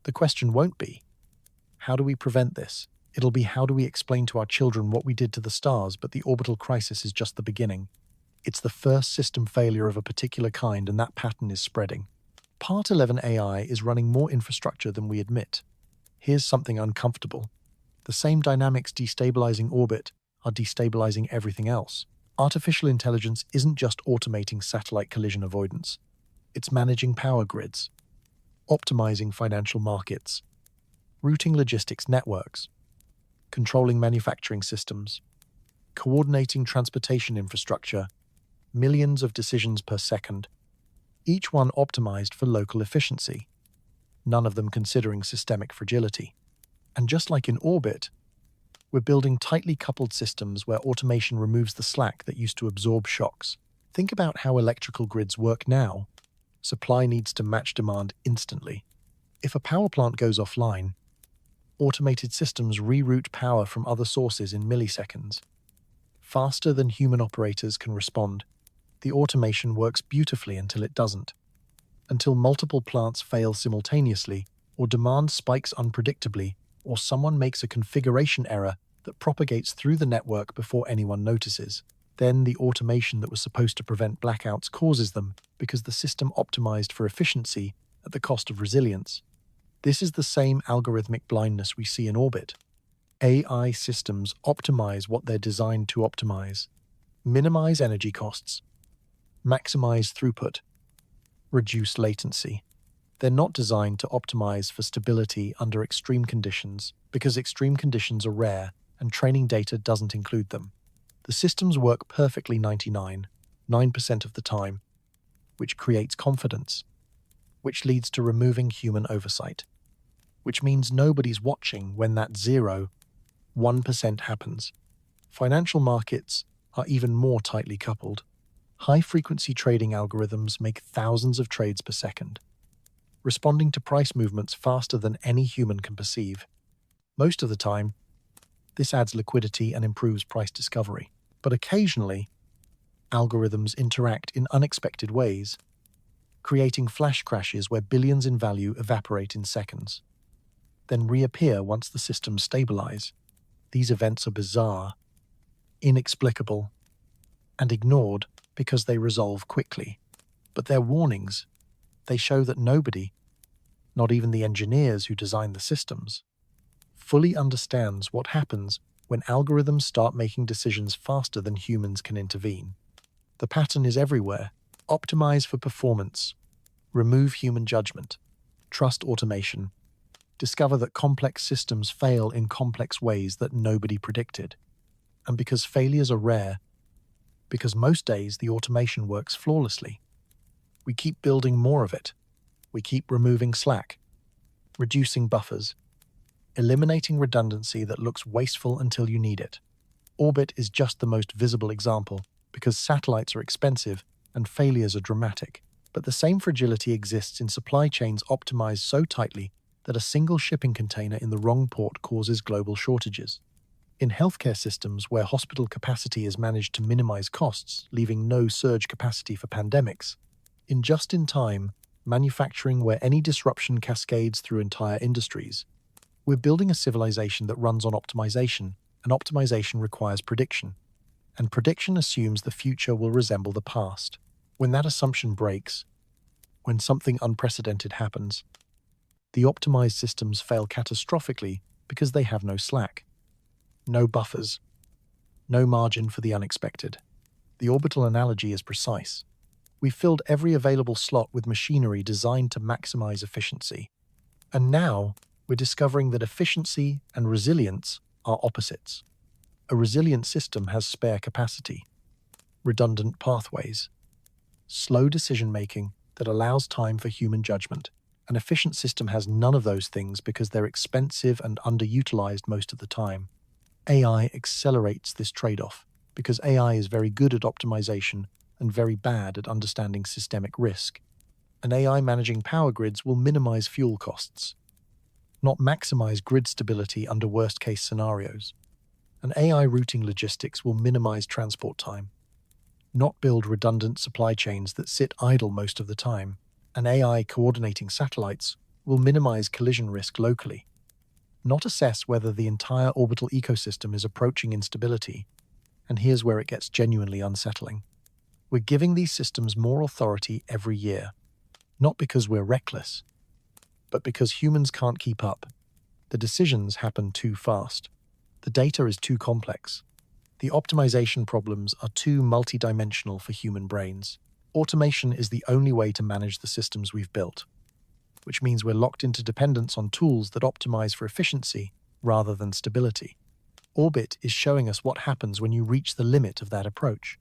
the question won't be, how do we prevent this? It'll be, how do we explain to our children what we did to the stars? But the orbital crisis is just the beginning. It's the first system failure of a particular kind, and that pattern is spreading. Part 11: AI is running more infrastructure than we admit. Here's something uncomfortable. The same dynamics destabilizing orbit are destabilizing everything else. Artificial intelligence isn't just automating satellite collision avoidance. It's managing power grids, optimizing financial markets, routing logistics networks, controlling manufacturing systems, coordinating transportation infrastructure, millions of decisions per second, each one optimized for local efficiency, none of them considering systemic fragility. And just like in orbit, we're building tightly coupled systems where automation removes the slack that used to absorb shocks. Think about how electrical grids work now. Supply needs to match demand instantly. If a power plant goes offline, automated systems reroute power from other sources in milliseconds. Faster than human operators can respond. The automation works beautifully until it doesn't. Until multiple plants fail simultaneously, or demand spikes unpredictably, or someone makes a configuration error that propagates through the network before anyone notices. Then the automation that was supposed to prevent blackouts causes them, because the system optimized for efficiency at the cost of resilience. This is the same algorithmic blindness we see in orbit. AI systems optimize what they're designed to optimize. Minimize energy costs, maximize throughput, reduce latency. They're not designed to optimize for stability under extreme conditions, because extreme conditions are rare and training data doesn't include them. The systems work perfectly 99.9% of the time, which creates confidence, which leads to removing human oversight, which means nobody's watching when that 0.1% happens. Financial markets are even more tightly coupled. High-frequency trading algorithms make thousands of trades per second, responding to price movements faster than any human can perceive. Most of the time, this adds liquidity and improves price discovery. But occasionally, algorithms interact in unexpected ways, creating flash crashes where billions in value evaporate in seconds, then reappear once the systems stabilize. These events are bizarre, inexplicable, and ignored because they resolve quickly. But they're warnings. They show that nobody, not even the engineers who design the systems, fully understands what happens when algorithms start making decisions faster than humans can intervene. The pattern is everywhere. Optimize for performance. Remove human judgment. Trust automation. Discover that complex systems fail in complex ways that nobody predicted. And because failures are rare, because most days the automation works flawlessly, we keep building more of it. We keep removing slack, reducing buffers, eliminating redundancy that looks wasteful until you need it. Orbit is just the most visible example because satellites are expensive and failures are dramatic. But the same fragility exists in supply chains optimized so tightly that a single shipping container in the wrong port causes global shortages. In healthcare systems where hospital capacity is managed to minimize costs, leaving no surge capacity for pandemics. In just-in-time manufacturing where any disruption cascades through entire industries. We're building a civilization that runs on optimization, and optimization requires prediction. And prediction assumes the future will resemble the past. When that assumption breaks, when something unprecedented happens, the optimized systems fail catastrophically because they have no slack, no buffers, no margin for the unexpected. The orbital analogy is precise. We've filled every available slot with machinery designed to maximize efficiency. And now, we're discovering that efficiency and resilience are opposites. A resilient system has spare capacity, redundant pathways, slow decision-making that allows time for human judgment. An efficient system has none of those things because they're expensive and underutilized most of the time. AI accelerates this trade-off because AI is very good at optimization and very bad at understanding systemic risk. An AI managing power grids will minimize fuel costs, not maximize grid stability under worst-case scenarios. An AI routing logistics will minimize transport time, not build redundant supply chains that sit idle most of the time. An AI coordinating satellites will minimize collision risk locally, not assess whether the entire orbital ecosystem is approaching instability. And here's where it gets genuinely unsettling. We're giving these systems more authority every year, not because we're reckless, but because humans can't keep up. The decisions happen too fast. The data is too complex. The optimization problems are too multidimensional for human brains. Automation is the only way to manage the systems we've built, which means we're locked into dependence on tools that optimize for efficiency rather than stability. Orbit is showing us what happens when you reach the limit of that approach,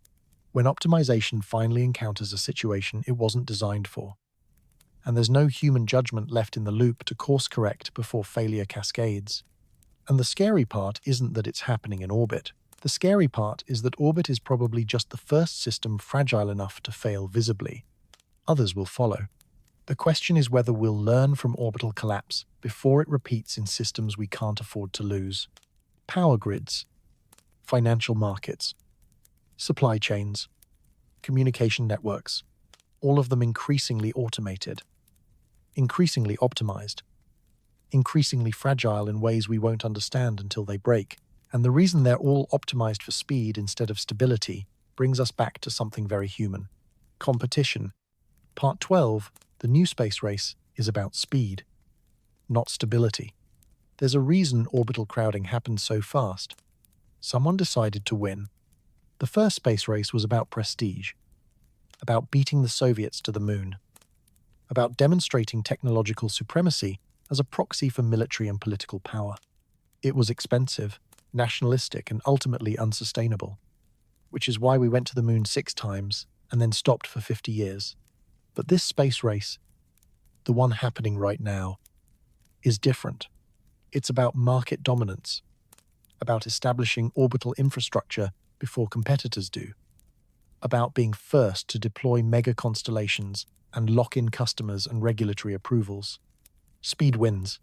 when optimization finally encounters a situation it wasn't designed for, and there's no human judgment left in the loop to course correct before failure cascades. And the scary part isn't that it's happening in orbit. The scary part is that orbit is probably just the first system fragile enough to fail visibly. Others will follow. The question is whether we'll learn from orbital collapse before it repeats in systems we can't afford to lose. Power grids, financial markets, supply chains, communication networks, all of them increasingly automated, increasingly optimized, increasingly fragile in ways we won't understand until they break. And the reason they're all optimized for speed instead of stability brings us back to something very human. Competition. Part 12, the new space race, is about speed, not stability. There's a reason orbital crowding happens so fast. Someone decided to win. The first space race was about prestige, about beating the Soviets to the moon, about demonstrating technological supremacy as a proxy for military and political power. It was expensive, nationalistic, and ultimately unsustainable, which is why we went to the moon 6 times and then stopped for 50 years. But this space race, the one happening right now, is different. It's about market dominance, about establishing orbital infrastructure before competitors do, about being first to deploy mega constellations and lock in customers and regulatory approvals. Speed wins.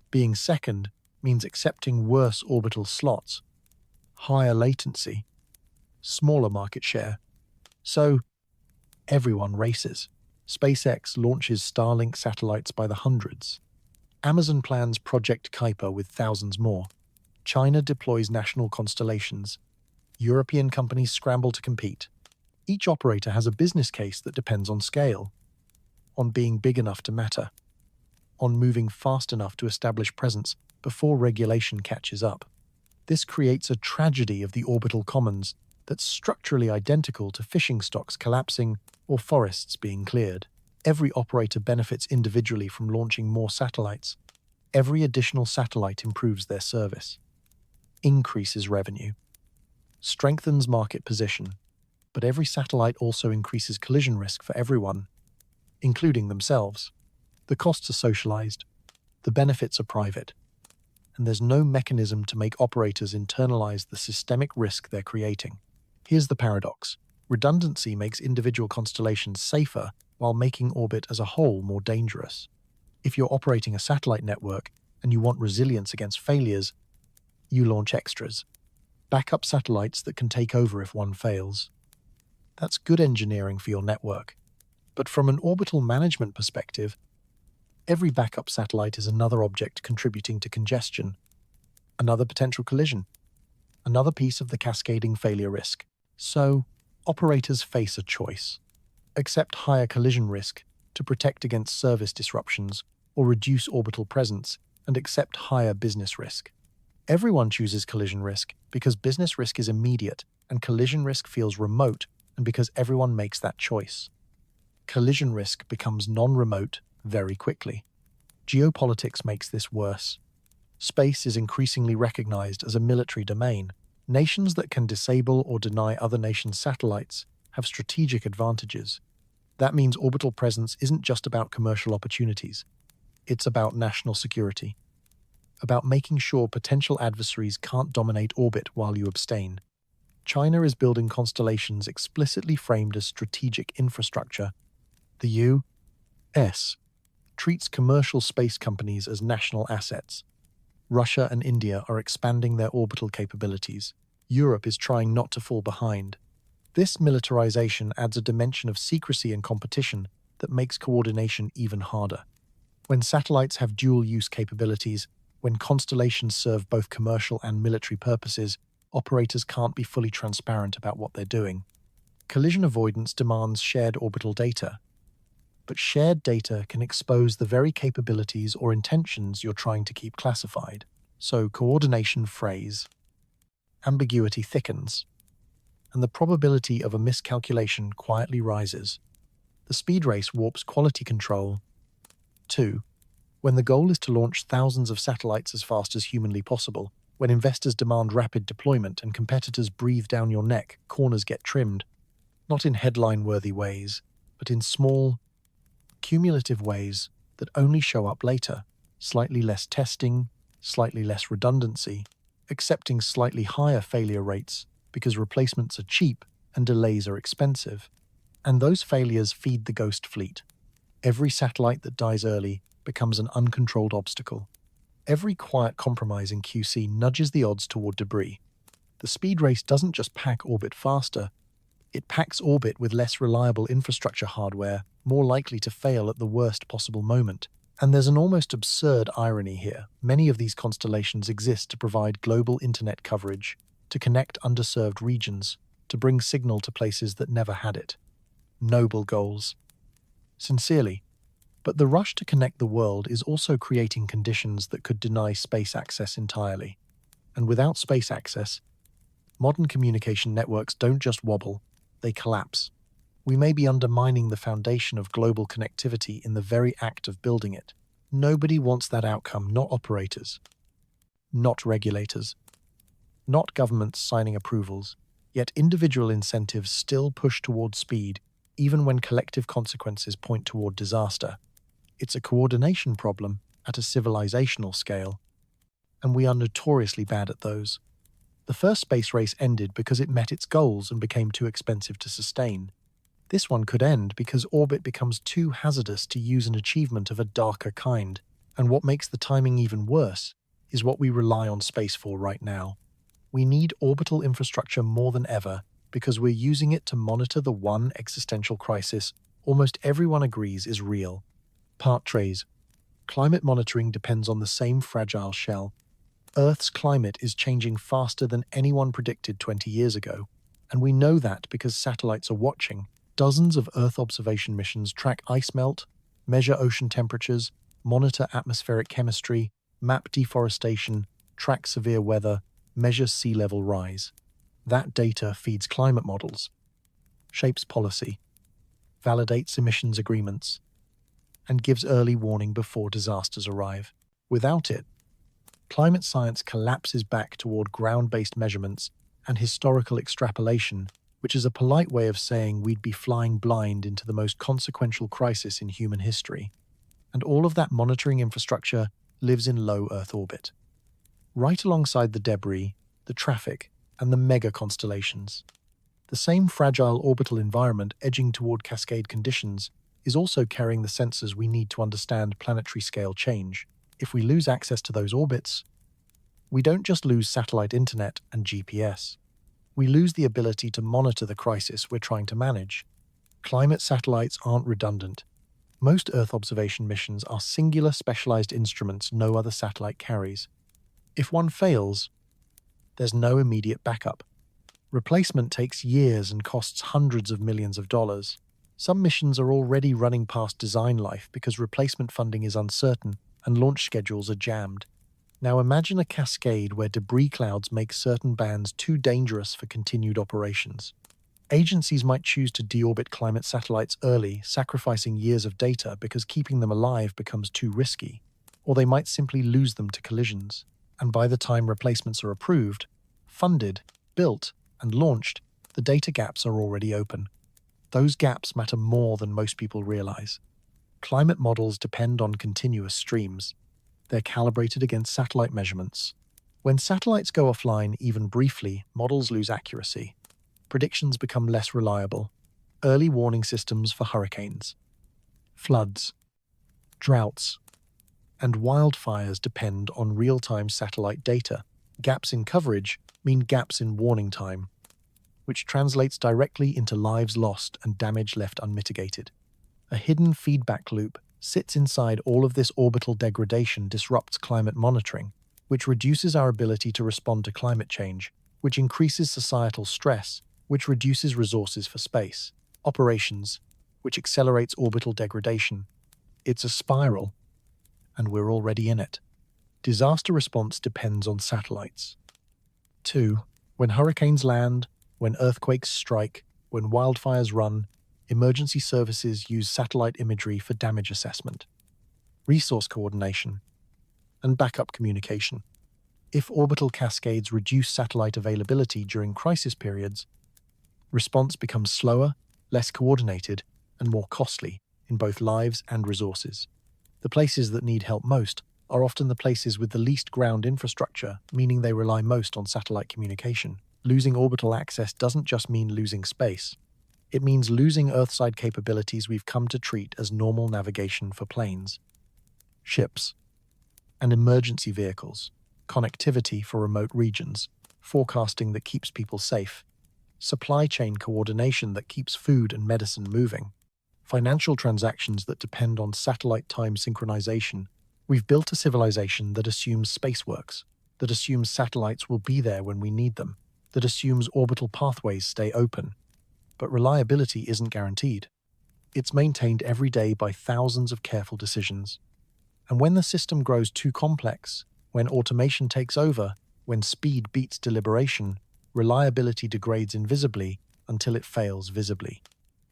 Being second means accepting worse orbital slots, higher latency, smaller market share. So, everyone races. SpaceX launches Starlink satellites by the hundreds. Amazon plans Project Kuiper with thousands more. China deploys national constellations. European companies scramble to compete. Each operator has a business case that depends on scale, on being big enough to matter, on moving fast enough to establish presence before regulation catches up. This creates a tragedy of the orbital commons that's structurally identical to fishing stocks collapsing or forests being cleared. Every operator benefits individually from launching more satellites. Every additional satellite improves their service, increases revenue, strengthens market position, but every satellite also increases collision risk for everyone, including themselves. The costs are socialized, the benefits are private, and there's no mechanism to make operators internalize the systemic risk they're creating. Here's the paradox. Redundancy makes individual constellations safer while making orbit as a whole more dangerous. If you're operating a satellite network and you want resilience against failures, you launch extras, backup satellites that can take over if one fails. That's good engineering for your network. But from an orbital management perspective, every backup satellite is another object contributing to congestion, another potential collision, another piece of the cascading failure risk. So, operators face a choice. Accept higher collision risk to protect against service disruptions or reduce orbital presence, and accept higher business risk. Everyone chooses collision risk because business risk is immediate and collision risk feels remote, and because everyone makes that choice. Collision risk becomes non-remote very quickly. Geopolitics makes this worse. Space is increasingly recognized as a military domain. Nations that can disable or deny other nations' satellites have strategic advantages. That means orbital presence isn't just about commercial opportunities. It's about national security, about making sure potential adversaries can't dominate orbit while you abstain. China is building constellations explicitly framed as strategic infrastructure. The S treats commercial space companies as national assets. Russia and India are expanding their orbital capabilities. Europe is trying not to fall behind. This militarization adds a dimension of secrecy and competition that makes coordination even harder. When satellites have dual-use capabilities, when constellations serve both commercial and military purposes, operators can't be fully transparent about what they're doing. Collision avoidance demands shared orbital data, but shared data can expose the very capabilities or intentions you're trying to keep classified. So coordination frays, ambiguity thickens, and the probability of a miscalculation quietly rises. The speed race warps quality control. 2. When the goal is to launch thousands of satellites as fast as humanly possible, when investors demand rapid deployment and competitors breathe down your neck, corners get trimmed, not in headline-worthy ways, but in small, cumulative ways that only show up later. Slightly less testing, slightly less redundancy, accepting slightly higher failure rates because replacements are cheap and delays are expensive. And those failures feed the ghost fleet. Every satellite that dies early becomes an uncontrolled obstacle. Every quiet compromise in QC nudges the odds toward debris. The speed race doesn't just pack orbit faster, it packs orbit with less reliable infrastructure hardware, more likely to fail at the worst possible moment. And there's an almost absurd irony here. Many of these constellations exist to provide global internet coverage, to connect underserved regions, to bring signal to places that never had it. Noble goals. Sincerely. But the rush to connect the world is also creating conditions that could deny space access entirely. And without space access, modern communication networks don't just wobble, they collapse. We may be undermining the foundation of global connectivity in the very act of building it. Nobody wants that outcome, not operators, not regulators, not governments signing approvals, yet individual incentives still push toward speed, even when collective consequences point toward disaster. It's a coordination problem at a civilizational scale, and we are notoriously bad at those. The first space race ended because it met its goals and became too expensive to sustain. This one could end because orbit becomes too hazardous to use an achievement of a darker kind, and what makes the timing even worse is what we rely on space for right now. We need orbital infrastructure more than ever because we're using it to monitor the one existential crisis almost everyone agrees is real. Part trays. Climate monitoring depends on the same fragile shell. Earth's climate is changing faster than anyone predicted 20 years ago, and we know that because satellites are watching. Dozens of Earth observation missions track ice melt, measure ocean temperatures, monitor atmospheric chemistry, map deforestation, track severe weather, measure sea level rise. That data feeds climate models, shapes policy, validates emissions agreements, and gives early warning before disasters arrive. Without it, climate science collapses back toward ground-based measurements and historical extrapolation, which is a polite way of saying we'd be flying blind into the most consequential crisis in human history. And all of that monitoring infrastructure lives in low Earth orbit, right alongside the debris, the traffic, and the mega constellations. The same fragile orbital environment edging toward cascade conditions is also carrying the sensors we need to understand planetary scale change. If we lose access to those orbits, we don't just lose satellite internet and GPS. We lose the ability to monitor the crisis we're trying to manage. Climate satellites aren't redundant. Most Earth observation missions are singular specialized instruments no other satellite carries. If one fails, there's no immediate backup. Replacement takes years and costs hundreds of millions of dollars. Some missions are already running past design life because replacement funding is uncertain and launch schedules are jammed. Now imagine a cascade where debris clouds make certain bands too dangerous for continued operations. Agencies might choose to deorbit climate satellites early, sacrificing years of data because keeping them alive becomes too risky, or they might simply lose them to collisions. And by the time replacements are approved, funded, built, and launched, the data gaps are already open. Those gaps matter more than most people realize. Climate models depend on continuous streams. They're calibrated against satellite measurements. When satellites go offline, even briefly, models lose accuracy. Predictions become less reliable. Early warning systems for hurricanes, floods, Droughts and wildfires depend on real-time satellite data. Gaps in coverage mean gaps in warning time, which translates directly into lives lost and damage left unmitigated. A hidden feedback loop sits inside all of this. Orbital degradation disrupts climate monitoring, which reduces our ability to respond to climate change, which increases societal stress, which reduces resources for space operations, which accelerates orbital degradation. It's a spiral, and we're already in it. Disaster response depends on satellites. 2. When hurricanes land, when earthquakes strike, when wildfires run, emergency services use satellite imagery for damage assessment, resource coordination, and backup communication. If orbital cascades reduce satellite availability during crisis periods, response becomes slower, less coordinated, and more costly in both lives and resources. The places that need help most are often the places with the least ground infrastructure, meaning they rely most on satellite communication. Losing orbital access doesn't just mean losing space. It means losing Earthside capabilities we've come to treat as normal navigation for planes, ships, and emergency vehicles, connectivity for remote regions, forecasting that keeps people safe, supply chain coordination that keeps food and medicine moving, financial transactions that depend on satellite time synchronization. We've built a civilization that assumes space works, that assumes satellites will be there when we need them, that assumes orbital pathways stay open. But reliability isn't guaranteed. It's maintained every day by thousands of careful decisions. And when the system grows too complex, when automation takes over, when speed beats deliberation, reliability degrades invisibly until it fails visibly.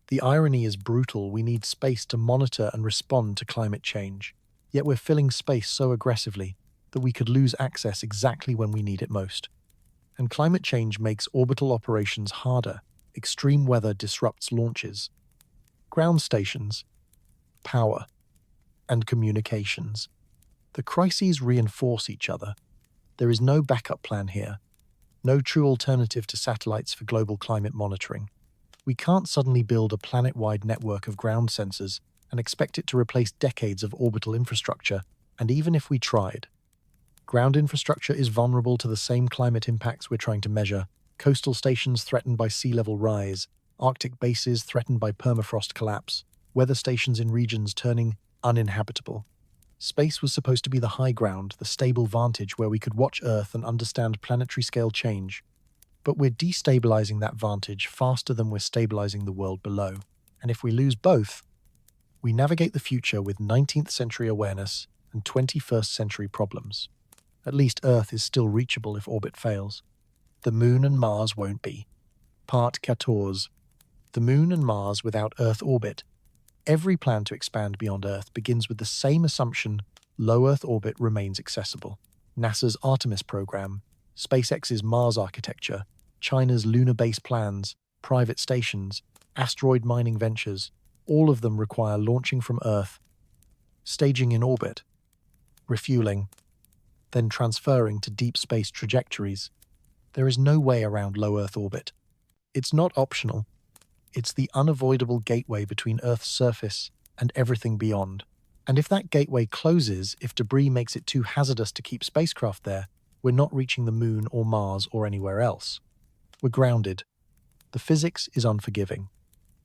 The irony is brutal. We need space to monitor and respond to climate change. Yet we're filling space so aggressively that we could lose access exactly when we need it most. And climate change makes orbital operations harder. Extreme weather disrupts launches, ground stations, power, and communications. The crises reinforce each other. There is no backup plan here, no true alternative to satellites for global climate monitoring. We can't suddenly build a planet-wide network of ground sensors and expect it to replace decades of orbital infrastructure, and even if we tried, ground infrastructure is vulnerable to the same climate impacts we're trying to measure. Coastal stations threatened by sea level rise, Arctic bases threatened by permafrost collapse, weather stations in regions turning uninhabitable. Space was supposed to be the high ground, the stable vantage where we could watch Earth and understand planetary scale change. But we're destabilizing that vantage faster than we're stabilizing the world below. And if we lose both, we navigate the future with 19th century awareness and 21st century problems. At least Earth is still reachable if orbit fails. The Moon and Mars won't be. Part 14. The Moon and Mars without Earth orbit. Every plan to expand beyond Earth begins with the same assumption: low Earth orbit remains accessible. NASA's Artemis program, SpaceX's Mars architecture, China's lunar base plans, private stations, asteroid mining ventures, all of them require launching from Earth, staging in orbit, refueling, then transferring to deep space trajectories. There is no way around low Earth orbit. It's not optional. It's the unavoidable gateway between Earth's surface and everything beyond. And if that gateway closes, if debris makes it too hazardous to keep spacecraft there, we're not reaching the Moon or Mars or anywhere else. We're grounded. The physics is unforgiving.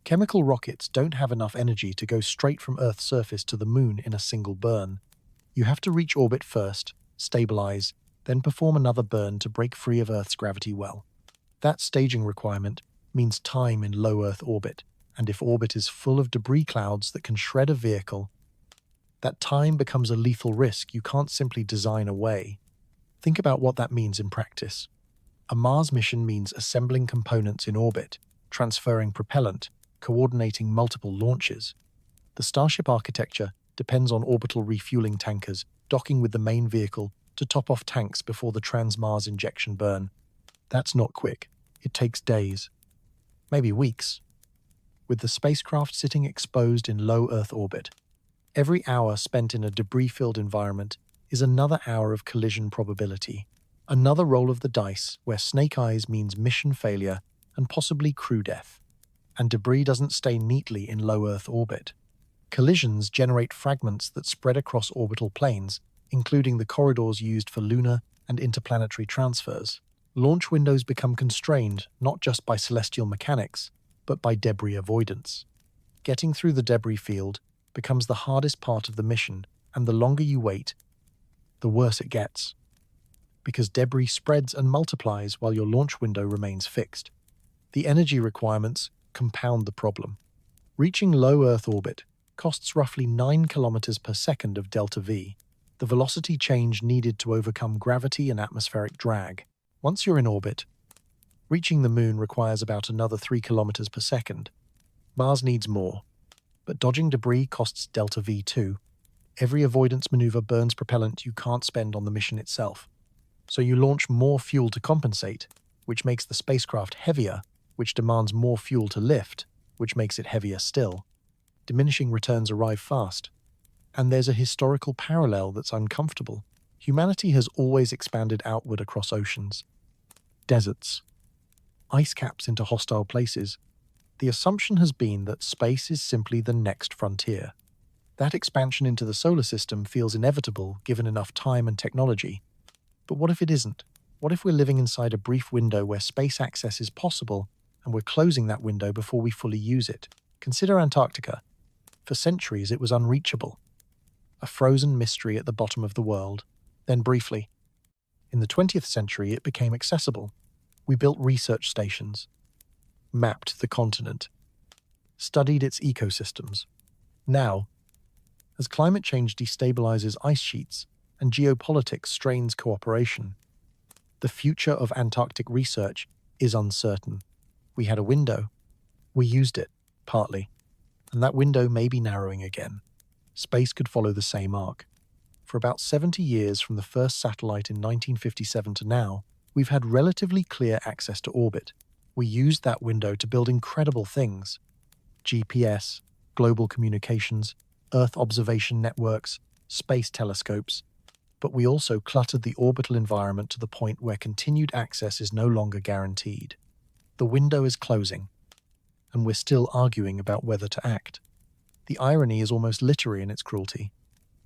Chemical rockets don't have enough energy to go straight from Earth's surface to the Moon in a single burn. You have to reach orbit first, stabilize, then perform another burn to break free of Earth's gravity well. That staging requirement means time in low Earth orbit, and if orbit is full of debris clouds that can shred a vehicle, that time becomes a lethal risk you can't simply design away. Think about what that means in practice. A Mars mission means assembling components in orbit, transferring propellant, coordinating multiple launches. The Starship architecture depends on orbital refueling tankers docking with the main vehicle to top off tanks before the trans-Mars injection burn. That's not quick. It takes days, maybe weeks, with the spacecraft sitting exposed in low Earth orbit. Every hour spent in a debris-filled environment is another hour of collision probability, another roll of the dice where snake eyes means mission failure and possibly crew death. And debris doesn't stay neatly in low Earth orbit. Collisions generate fragments that spread across orbital planes, including the corridors used for lunar and interplanetary transfers. Launch windows become constrained not just by celestial mechanics, but by debris avoidance. Getting through the debris field becomes the hardest part of the mission, and the longer you wait, the worse it gets, because debris spreads and multiplies while your launch window remains fixed. The energy requirements compound the problem. Reaching low Earth orbit costs roughly 9 kilometers per second of delta V, the velocity change needed to overcome gravity and atmospheric drag. Once you're in orbit, reaching the Moon requires about another 3 kilometers per second. Mars needs more, but dodging debris costs delta V too. Every avoidance maneuver burns propellant you can't spend on the mission itself. So you launch more fuel to compensate, which makes the spacecraft heavier, which demands more fuel to lift, which makes it heavier still. Diminishing returns arrive fast. And there's a historical parallel that's uncomfortable. Humanity has always expanded outward across oceans. Deserts. Ice caps into hostile places. The assumption has been that space is simply the next frontier. That expansion into the solar system feels inevitable given enough time and technology. But what if it isn't? What if we're living inside a brief window where space access is possible and we're closing that window before we fully use it? Consider Antarctica. For centuries it was unreachable. A frozen mystery at the bottom of the world. Then briefly, in the 20th century it became accessible. We built research stations, mapped the continent, studied its ecosystems. Now, as climate change destabilizes ice sheets and geopolitics strains cooperation, the future of Antarctic research is uncertain. We had a window. We used it, partly, and that window may be narrowing again. Space could follow the same arc. For about 70 years from the first satellite in 1957 to now, we've had relatively clear access to orbit. We used that window to build incredible things: GPS, global communications, Earth observation networks, space telescopes. But we also cluttered the orbital environment to the point where continued access is no longer guaranteed. The window is closing, and we're still arguing about whether to act. The irony is almost literary in its cruelty.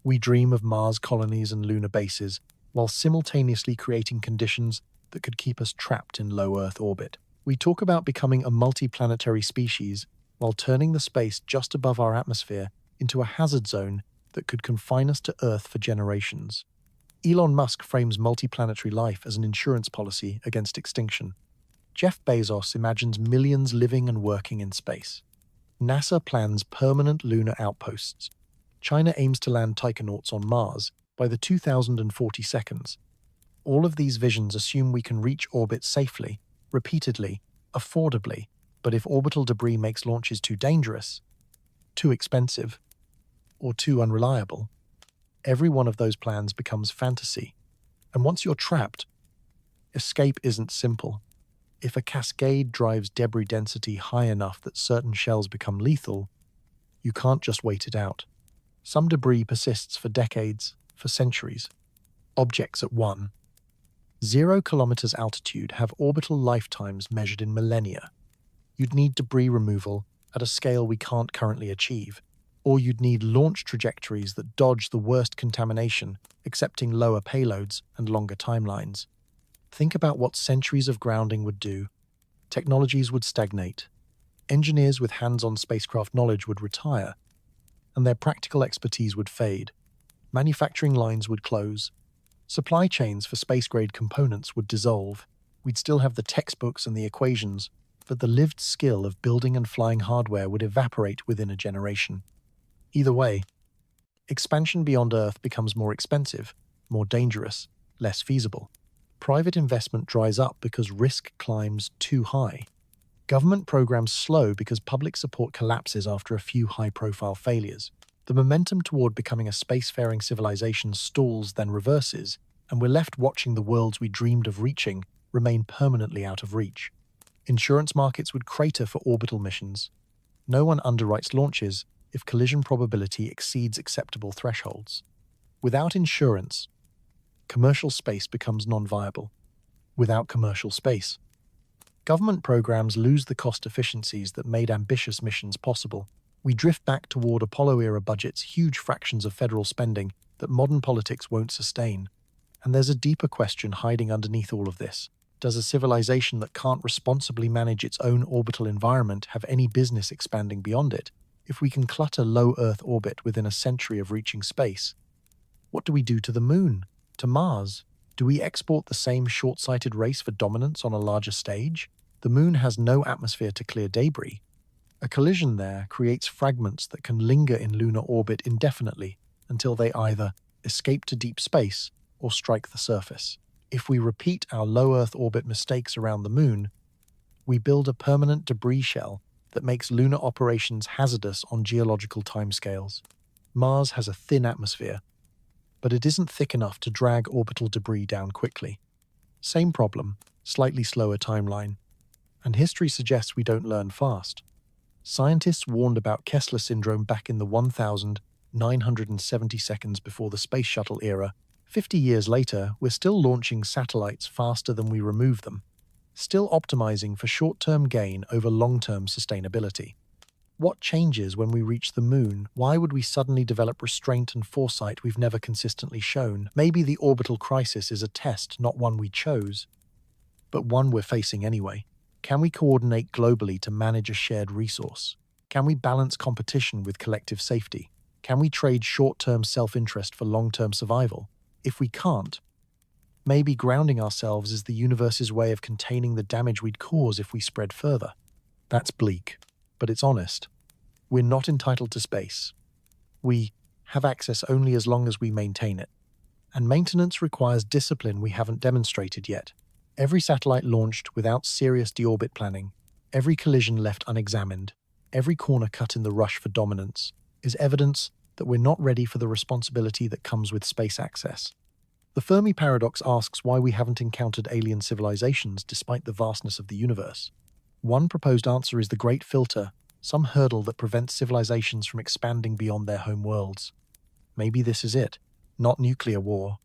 We dream of Mars colonies and lunar bases, while simultaneously creating conditions that could keep us trapped in low Earth orbit. We talk about becoming a multiplanetary species, while turning the space just above our atmosphere into a hazard zone that could confine us to Earth for generations. Elon Musk frames multiplanetary life as an insurance policy against extinction. Jeff Bezos imagines millions living and working in space. NASA plans permanent lunar outposts. China aims to land taikonauts on Mars by the 2042. All of these visions assume we can reach orbit safely, repeatedly, affordably, but if orbital debris makes launches too dangerous, too expensive, or too unreliable, every one of those plans becomes fantasy. And once you're trapped, escape isn't simple. If a cascade drives debris density high enough that certain shells become lethal, you can't just wait it out. Some debris persists for decades, for centuries. Objects at 0 kilometers altitude have orbital lifetimes measured in millennia. You'd need debris removal at a scale we can't currently achieve, or you'd need launch trajectories that dodge the worst contamination, accepting lower payloads and longer timelines. Think about what centuries of grounding would do. Technologies would stagnate. Engineers with hands-on spacecraft knowledge would retire, and their practical expertise would fade. Manufacturing lines would close. Supply chains for space-grade components would dissolve. We'd still have the textbooks and the equations, but the lived skill of building and flying hardware would evaporate within a generation. Either way, expansion beyond Earth becomes more expensive, more dangerous, less feasible. Private investment dries up because risk climbs too high. Government programs slow because public support collapses after a few high-profile failures. The momentum toward becoming a spacefaring civilization stalls, then reverses, and we're left watching the worlds we dreamed of reaching remain permanently out of reach. Insurance markets would crater for orbital missions. No one underwrites launches if collision probability exceeds acceptable thresholds. Without insurance, commercial space becomes non-viable. Without commercial space, government programs lose the cost efficiencies that made ambitious missions possible. We drift back toward Apollo-era budgets, huge fractions of federal spending that modern politics won't sustain. And there's a deeper question hiding underneath all of this. Does a civilization that can't responsibly manage its own orbital environment have any business expanding beyond it? If we can clutter low Earth orbit within a century of reaching space, what do we do to the Moon? To Mars? Do we export the same short-sighted race for dominance on a larger stage? The Moon has no atmosphere to clear debris. A collision there creates fragments that can linger in lunar orbit indefinitely until they either escape to deep space or strike the surface. If we repeat our low Earth orbit mistakes around the Moon, we build a permanent debris shell that makes lunar operations hazardous on geological timescales. Mars has a thin atmosphere, but it isn't thick enough to drag orbital debris down quickly. Same problem, slightly slower timeline. And history suggests we don't learn fast. Scientists warned about Kessler Syndrome back in the 1970 seconds before the space shuttle era. 50 years later, we're still launching satellites faster than we remove them, still optimizing for short-term gain over long-term sustainability. What changes when we reach the Moon? Why would we suddenly develop restraint and foresight we've never consistently shown? Maybe the orbital crisis is a test, not one we chose, but one we're facing anyway. Can we coordinate globally to manage a shared resource? Can we balance competition with collective safety? Can we trade short-term self-interest for long-term survival? If we can't, maybe grounding ourselves is the universe's way of containing the damage we'd cause if we spread further. That's bleak, but it's honest. We're not entitled to space. We have access only as long as we maintain it. And maintenance requires discipline we haven't demonstrated yet. Every satellite launched without serious deorbit planning, every collision left unexamined, every corner cut in the rush for dominance, is evidence that we're not ready for the responsibility that comes with space access. The Fermi paradox asks why we haven't encountered alien civilizations despite the vastness of the universe. One proposed answer is the Great Filter, some hurdle that prevents civilizations from expanding beyond their home worlds. Maybe this is it. Not nuclear war.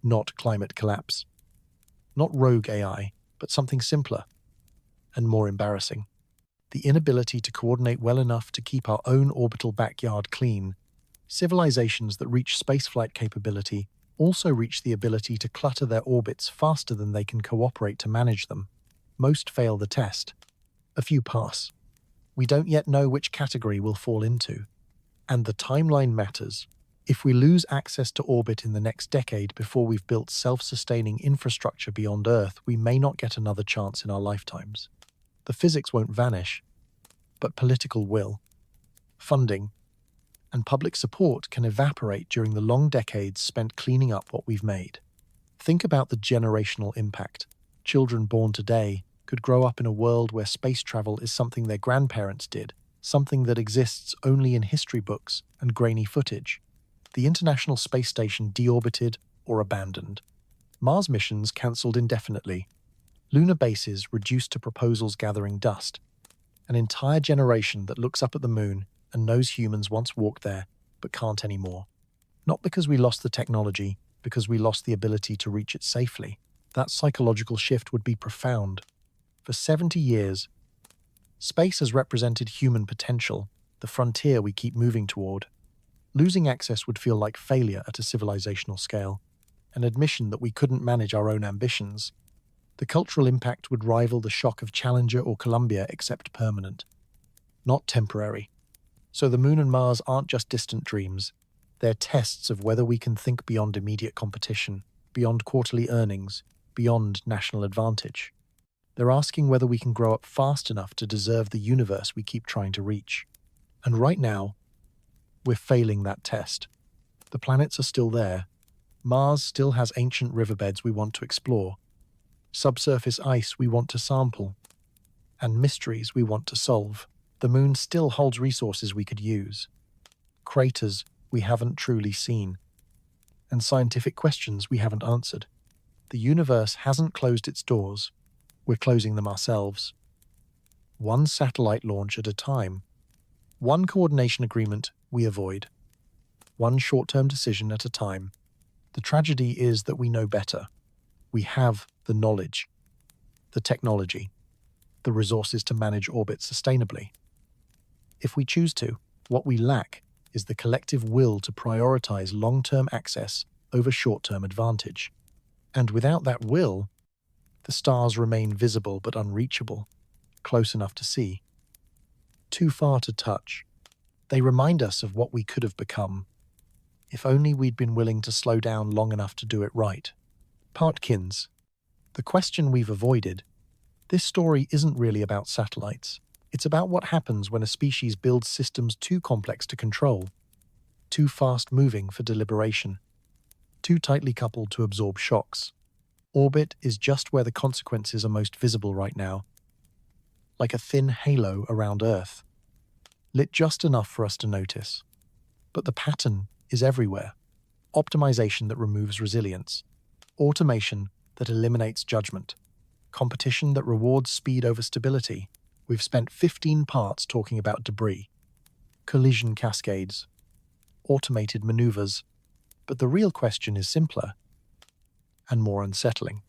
Not climate collapse. Not rogue AI, but something simpler and more embarrassing. The inability to coordinate well enough to keep our own orbital backyard clean. Civilizations that reach spaceflight capability also reach the ability to clutter their orbits faster than they can cooperate to manage them. Most fail the test. A few pass. We don't yet know which category we'll fall into. And the timeline matters. If we lose access to orbit in the next decade before we've built self-sustaining infrastructure beyond Earth, we may not get another chance in our lifetimes. The physics won't vanish, but political will. Funding and public support can evaporate during the long decades spent cleaning up what we've made. Think about the generational impact. Children born today could grow up in a world where space travel is something their grandparents did, something that exists only in history books and grainy footage. The International Space Station deorbited or abandoned. Mars missions cancelled indefinitely. Lunar bases reduced to proposals gathering dust. An entire generation that looks up at the Moon and knows humans once walked there, but can't anymore. Not because we lost the technology, because we lost the ability to reach it safely. That psychological shift would be profound. For 70 years, space has represented human potential, the frontier we keep moving toward. Losing access would feel like failure at a civilizational scale, an admission that we couldn't manage our own ambitions. The cultural impact would rival the shock of Challenger or Columbia, except permanent, not temporary. So the Moon and Mars aren't just distant dreams. They're tests of whether we can think beyond immediate competition, beyond quarterly earnings, beyond national advantage. They're asking whether we can grow up fast enough to deserve the universe we keep trying to reach. And right now, we're failing that test. The planets are still there. Mars still has ancient riverbeds we want to explore, subsurface ice we want to sample, and mysteries we want to solve. The Moon still holds resources we could use, craters we haven't truly seen, and scientific questions we haven't answered. The universe hasn't closed its doors. We're closing them ourselves. One satellite launch at a time. One coordination agreement we avoid. One short-term decision at a time. The tragedy is that we know better. We have the knowledge, the technology, the resources to manage orbit sustainably. If we choose to, what we lack is the collective will to prioritize long-term access over short-term advantage. And without that will, the stars remain visible but unreachable, close enough to see, too far to touch. They remind us of what we could have become, if only we'd been willing to slow down long enough to do it right. Partkins, the question we've avoided. This story isn't really about satellites. It's about what happens when a species builds systems too complex to control, too fast-moving for deliberation, too tightly coupled to absorb shocks. Orbit is just where the consequences are most visible right now, like a thin halo around Earth, lit just enough for us to notice. But the pattern is everywhere. Optimization that removes resilience, automation that eliminates judgment, competition that rewards speed over stability. We've spent 15 parts talking about debris, collision cascades, automated maneuvers, but the real question is simpler and more unsettling.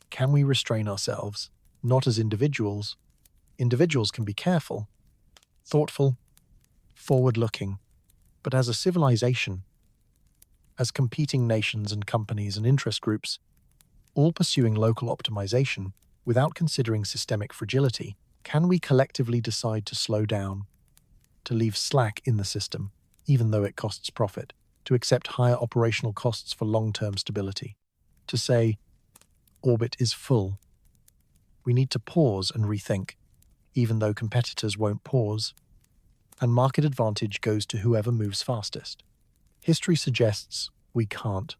Can we restrain ourselves, not as individuals? Individuals can be careful, thoughtful, forward-looking, but as a civilization, as competing nations and companies and interest groups, all pursuing local optimization without considering systemic fragility, can we collectively decide to slow down, to leave slack in the system, even though it costs profit, to accept higher operational costs for long-term stability, to say, orbit is full? We need to pause and rethink, even though competitors won't pause, and market advantage goes to whoever moves fastest. History suggests we can't.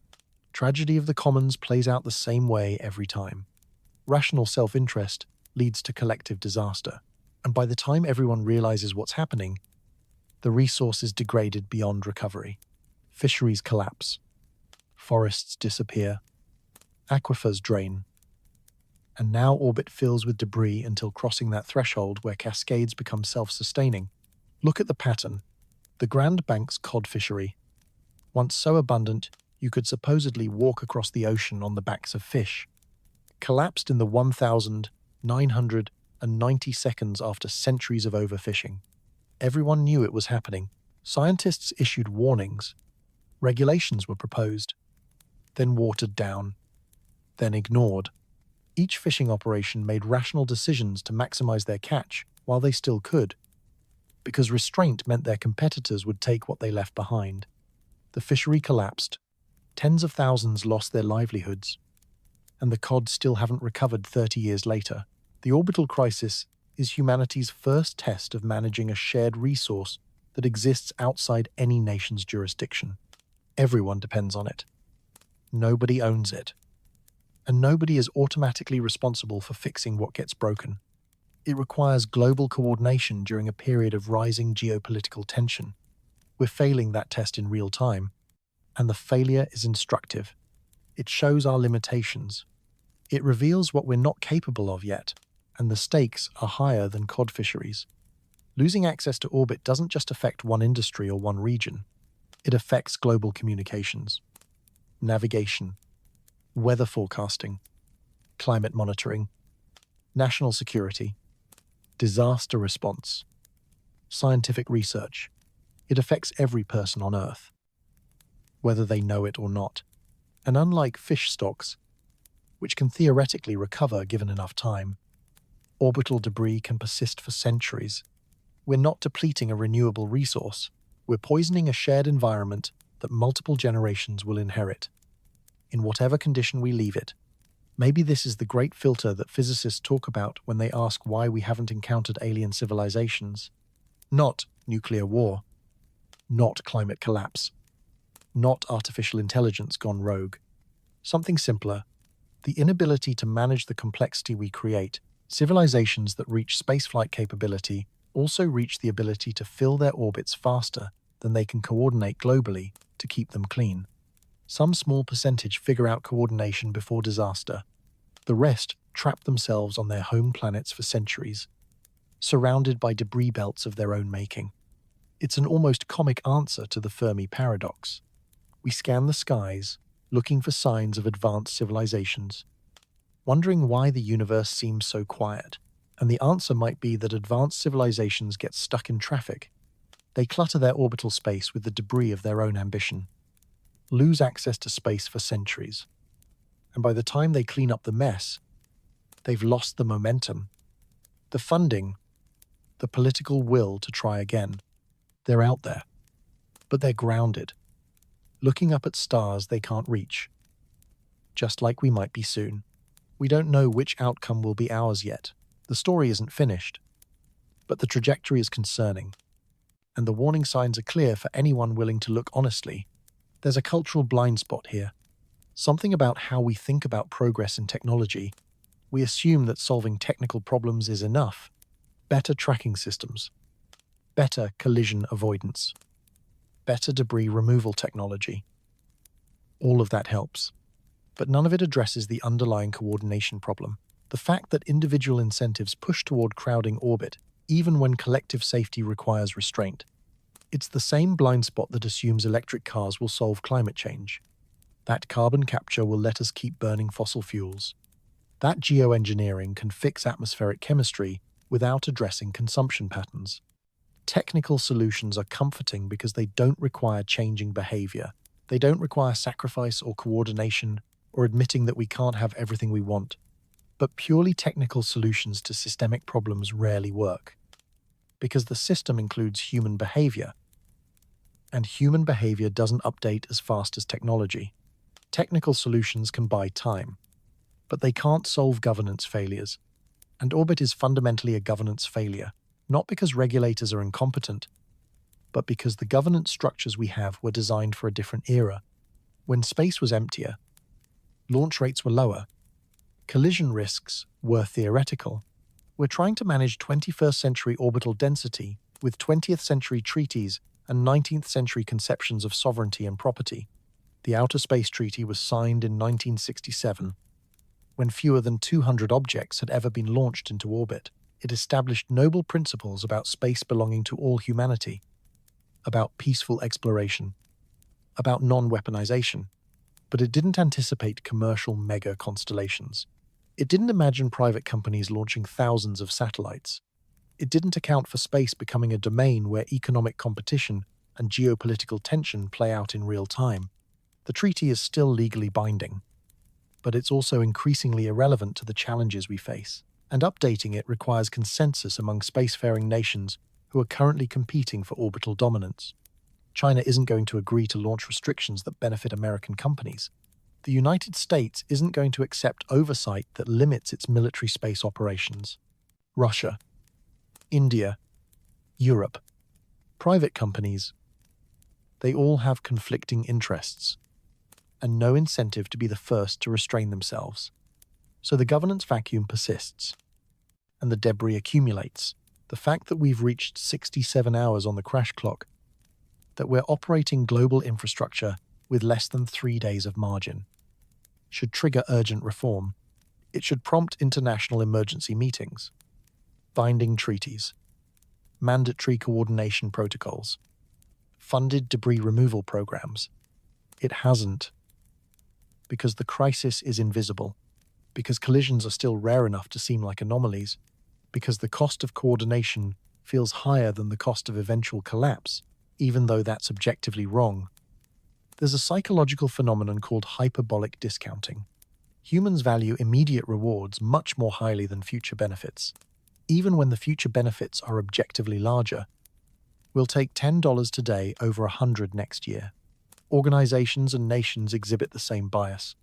Tragedy of the commons plays out the same way every time. Rational self-interest leads to collective disaster, and by the time everyone realizes what's happening, the resource is degraded beyond recovery. Fisheries collapse, forests disappear, aquifers drain, and now orbit fills with debris until crossing that threshold where cascades become self-sustaining. Look at the pattern. The Grand Banks cod fishery, once so abundant you could supposedly walk across the ocean on the backs of fish, collapsed in the 1,990 seconds after centuries of overfishing. Everyone knew it was happening. Scientists issued warnings. Regulations were proposed, then watered down, then ignored. Each fishing operation made rational decisions to maximize their catch while they still could, because restraint meant their competitors would take what they left behind. The fishery collapsed. Tens of thousands lost their livelihoods, and the cod still haven't recovered 30 years later. The orbital crisis is humanity's first test of managing a shared resource that exists outside any nation's jurisdiction. Everyone depends on it. Nobody owns it. And nobody is automatically responsible for fixing what gets broken. It requires global coordination during a period of rising geopolitical tension. We're failing that test in real time, and the failure is instructive. It shows our limitations. It reveals what we're not capable of yet, and the stakes are higher than cod fisheries. Losing access to orbit doesn't just affect one industry or one region. It affects global communications, navigation, weather forecasting, climate monitoring, national security, disaster response, scientific research. It affects every person on Earth, whether they know it or not. And unlike fish stocks, which can theoretically recover given enough time, orbital debris can persist for centuries. We're not depleting a renewable resource. We're poisoning a shared environment that multiple generations will inherit, in whatever condition we leave it. Maybe this is the great filter that physicists talk about when they ask why we haven't encountered alien civilizations. Not nuclear war, not climate collapse, not artificial intelligence gone rogue. Something simpler, the inability to manage the complexity we create. Civilizations that reach spaceflight capability also reach the ability to fill their orbits faster than they can coordinate globally to keep them clean. Some small percentage figure out coordination before disaster. The rest trap themselves on their home planets for centuries, surrounded by debris belts of their own making. It's an almost comic answer to the Fermi paradox. We scan the skies, looking for signs of advanced civilizations, wondering why the universe seems so quiet. And the answer might be that advanced civilizations get stuck in traffic, They clutter their orbital space with the debris of their own ambition, lose access to space for centuries, and by the time they clean up the mess, they've lost the momentum, the funding, the political will to try again. They're out there, but they're grounded, looking up at stars they can't reach, just like we might be soon. We don't know which outcome will be ours yet. The story isn't finished, but the trajectory is concerning, and the warning signs are clear for anyone willing to look honestly. There's a cultural blind spot here, something about how we think about progress in technology. We assume that solving technical problems is enough. Better tracking systems, better collision avoidance, better debris removal technology. All of that helps, but none of it addresses the underlying coordination problem. The fact that individual incentives push toward crowding orbit, even when collective safety requires restraint. It's the same blind spot that assumes electric cars will solve climate change, that carbon capture will let us keep burning fossil fuels, that geoengineering can fix atmospheric chemistry without addressing consumption patterns. Technical solutions are comforting because they don't require changing behavior. They don't require sacrifice or coordination or admitting that we can't have everything we want. But purely technical solutions to systemic problems rarely work, because the system includes human behavior, and human behavior doesn't update as fast as technology. Technical solutions can buy time, but they can't solve governance failures. And orbit is fundamentally a governance failure, not because regulators are incompetent, but because the governance structures we have were designed for a different era, when space was emptier, launch rates were lower, collision risks were theoretical. We're trying to manage 21st century orbital density with 20th century treaties and 19th century conceptions of sovereignty and property. The Outer Space Treaty was signed in 1967, when fewer than 200 objects had ever been launched into orbit. It established noble principles about space belonging to all humanity, about peaceful exploration, about non-weaponization, but it didn't anticipate commercial mega-constellations. It didn't imagine private companies launching thousands of satellites. It didn't account for space becoming a domain where economic competition and geopolitical tension play out in real time. The treaty is still legally binding, but it's also increasingly irrelevant to the challenges we face, and updating it requires consensus among spacefaring nations who are currently competing for orbital dominance. China isn't going to agree to launch restrictions that benefit American companies. The United States isn't going to accept oversight that limits its military space operations. Russia, India, Europe, private companies, they all have conflicting interests and no incentive to be the first to restrain themselves. So the governance vacuum persists, and the debris accumulates. The fact that we've reached 67 hours on the crash clock, that we're operating global infrastructure with less than 3 days of margin, should trigger urgent reform. It should prompt international emergency meetings, binding treaties, mandatory coordination protocols, funded debris removal programs. It hasn't, because the crisis is invisible, because collisions are still rare enough to seem like anomalies, because the cost of coordination feels higher than the cost of eventual collapse, even though that's objectively wrong. There's a psychological phenomenon called hyperbolic discounting. Humans value immediate rewards much more highly than future benefits, even when the future benefits are objectively larger. We'll take $10 today over $100 next year. Organizations and nations exhibit the same bias.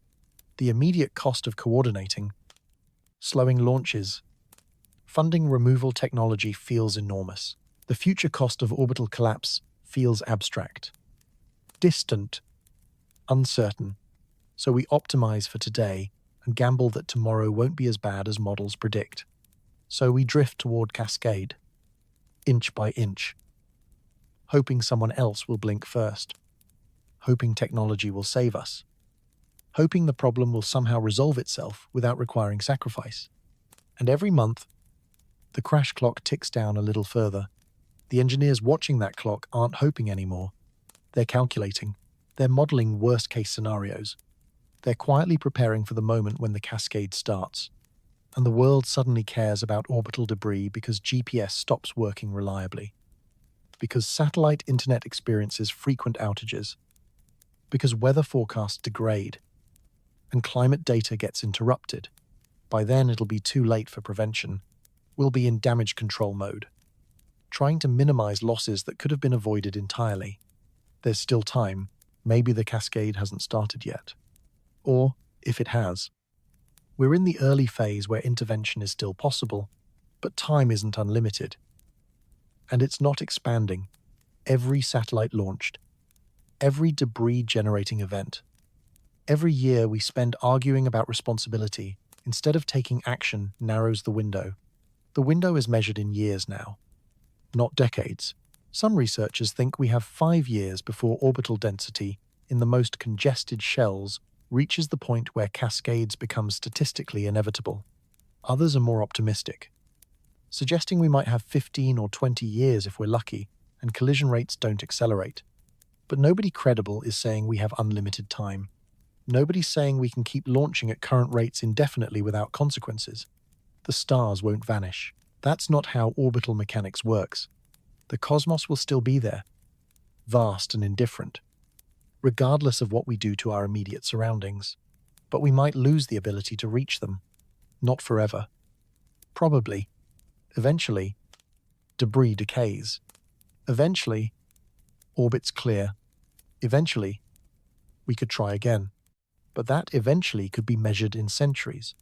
The immediate cost of coordinating, slowing launches, funding removal technology feels enormous. The future cost of orbital collapse feels abstract, distant, uncertain. So we optimize for today and gamble that tomorrow won't be as bad as models predict. So we drift toward cascade, inch by inch, hoping someone else will blink first, hoping technology will save us, hoping the problem will somehow resolve itself without requiring sacrifice. And every month, the crash clock ticks down a little further. The engineers watching that clock aren't hoping anymore. They're calculating. They're modeling worst-case scenarios. They're quietly preparing for the moment when the cascade starts, and the world suddenly cares about orbital debris because GPS stops working reliably. because satellite internet experiences frequent outages, because weather forecasts degrade, and climate data gets interrupted. By then, it'll be too late for prevention. We'll be in damage control mode, trying to minimize losses that could have been avoided entirely. There's still time. Maybe the cascade hasn't started yet. Or, if it has, we're in the early phase where intervention is still possible, but time isn't unlimited. And it's not expanding. Every satellite launched, every debris-generating event, every year we spend arguing about responsibility instead of taking action narrows the window. The window is measured in years now, not decades. Some researchers think we have 5 years before orbital density in the most congested shells reaches the point where cascades become statistically inevitable. Others are more optimistic, suggesting we might have 15 or 20 years if we're lucky and collision rates don't accelerate. But nobody credible is saying we have unlimited time. Nobody's saying we can keep launching at current rates indefinitely without consequences. The stars won't vanish. That's not how orbital mechanics works. The cosmos will still be there, vast and indifferent, regardless of what we do to our immediate surroundings. But we might lose the ability to reach them. Not forever. Probably. Eventually, debris decays. Eventually, orbits clear. Eventually, we could try again. But that eventually could be measured in centuries.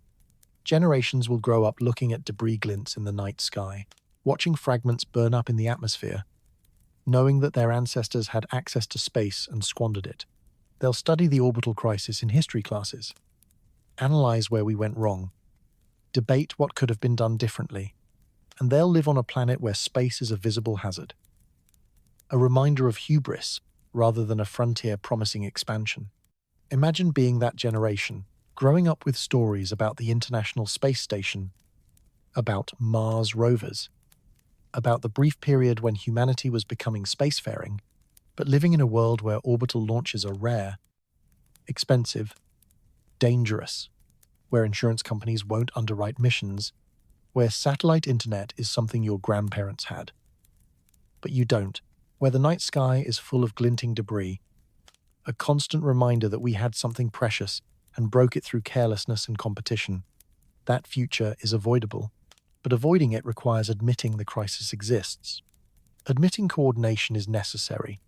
Generations will grow up looking at debris glints in the night sky, watching fragments burn up in the atmosphere, knowing that their ancestors had access to space and squandered it. They'll study the orbital crisis in history classes, analyze where we went wrong, debate what could have been done differently, and they'll live on a planet where space is a visible hazard. A reminder of hubris rather than a frontier promising expansion. Imagine being that generation, growing up with stories about the International Space Station, about Mars rovers, about the brief period when humanity was becoming spacefaring, but living in a world where orbital launches are rare, expensive, dangerous, where insurance companies won't underwrite missions, where satellite internet is something your grandparents had. But you don't, where the night sky is full of glinting debris, a constant reminder that we had something precious and broke it through carelessness and competition. That future is avoidable, but avoiding it requires admitting the crisis exists. Admitting coordination is necessary,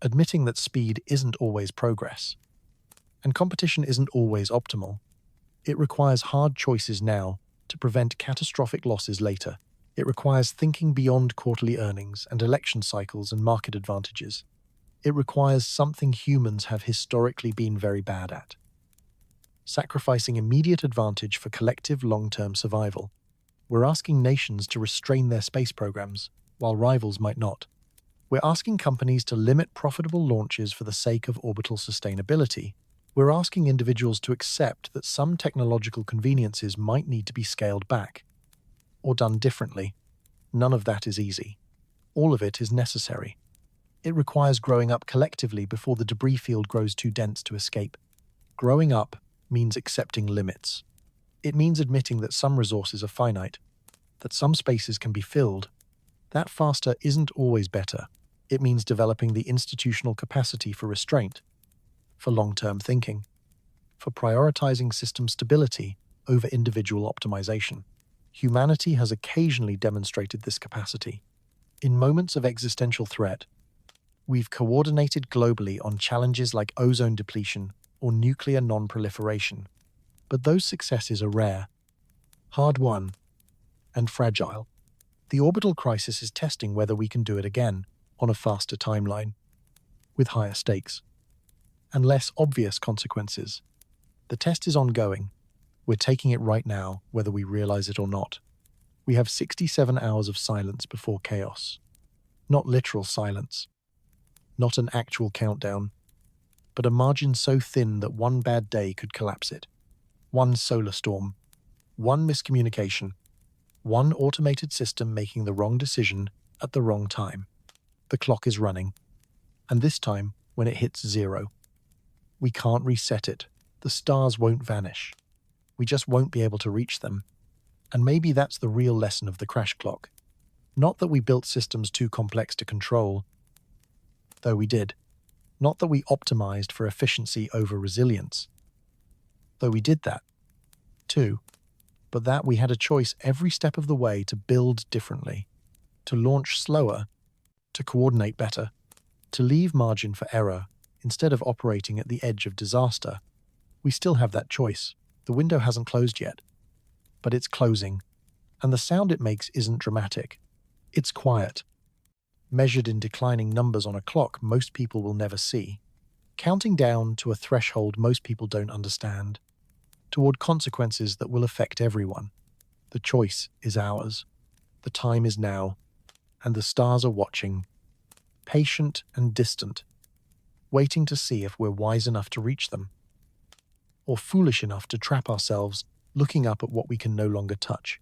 admitting that speed isn't always progress, and competition isn't always optimal. It requires hard choices now to prevent catastrophic losses later. It requires thinking beyond quarterly earnings and election cycles and market advantages. It requires something humans have historically been very bad at: sacrificing immediate advantage for collective long-term survival. We're asking nations to restrain their space programs, while rivals might not. We're asking companies to limit profitable launches for the sake of orbital sustainability. We're asking individuals to accept that some technological conveniences might need to be scaled back, or done differently. None of that is easy. All of it is necessary. It requires growing up collectively before the debris field grows too dense to escape. Growing up means accepting limits. It means admitting that some resources are finite, that some spaces can be filled. That faster isn't always better. It means developing the institutional capacity for restraint, for long-term thinking, for prioritizing system stability over individual optimization. Humanity has occasionally demonstrated this capacity. In moments of existential threat, we've coordinated globally on challenges like ozone depletion or nuclear non-proliferation. But those successes are rare, hard-won, and fragile. The orbital crisis is testing whether we can do it again on a faster timeline, with higher stakes, and less obvious consequences. The test is ongoing. We're taking it right now, whether we realize it or not. We have 67 hours of silence before chaos. Not literal silence, not an actual countdown, but a margin so thin that one bad day could collapse it. One solar storm, one miscommunication, one automated system making the wrong decision at the wrong time. The clock is running, and this time, when it hits 0, we can't reset it. The stars won't vanish. We just won't be able to reach them. And maybe that's the real lesson of the crash clock. Not that we built systems too complex to control, though we did. Not that we optimized for efficiency over resilience, though we did that, too. But that we had a choice every step of the way to build differently, to launch slower, to coordinate better, to leave margin for error instead of operating at the edge of disaster. We still have that choice. The window hasn't closed yet, but it's closing, and the sound it makes isn't dramatic. It's quiet, measured in declining numbers on a clock most people will never see, counting down to a threshold most people don't understand, toward consequences that will affect everyone. The choice is ours. The time is now, and the stars are watching, patient and distant, waiting to see if we're wise enough to reach them, or foolish enough to trap ourselves looking up at what we can no longer touch.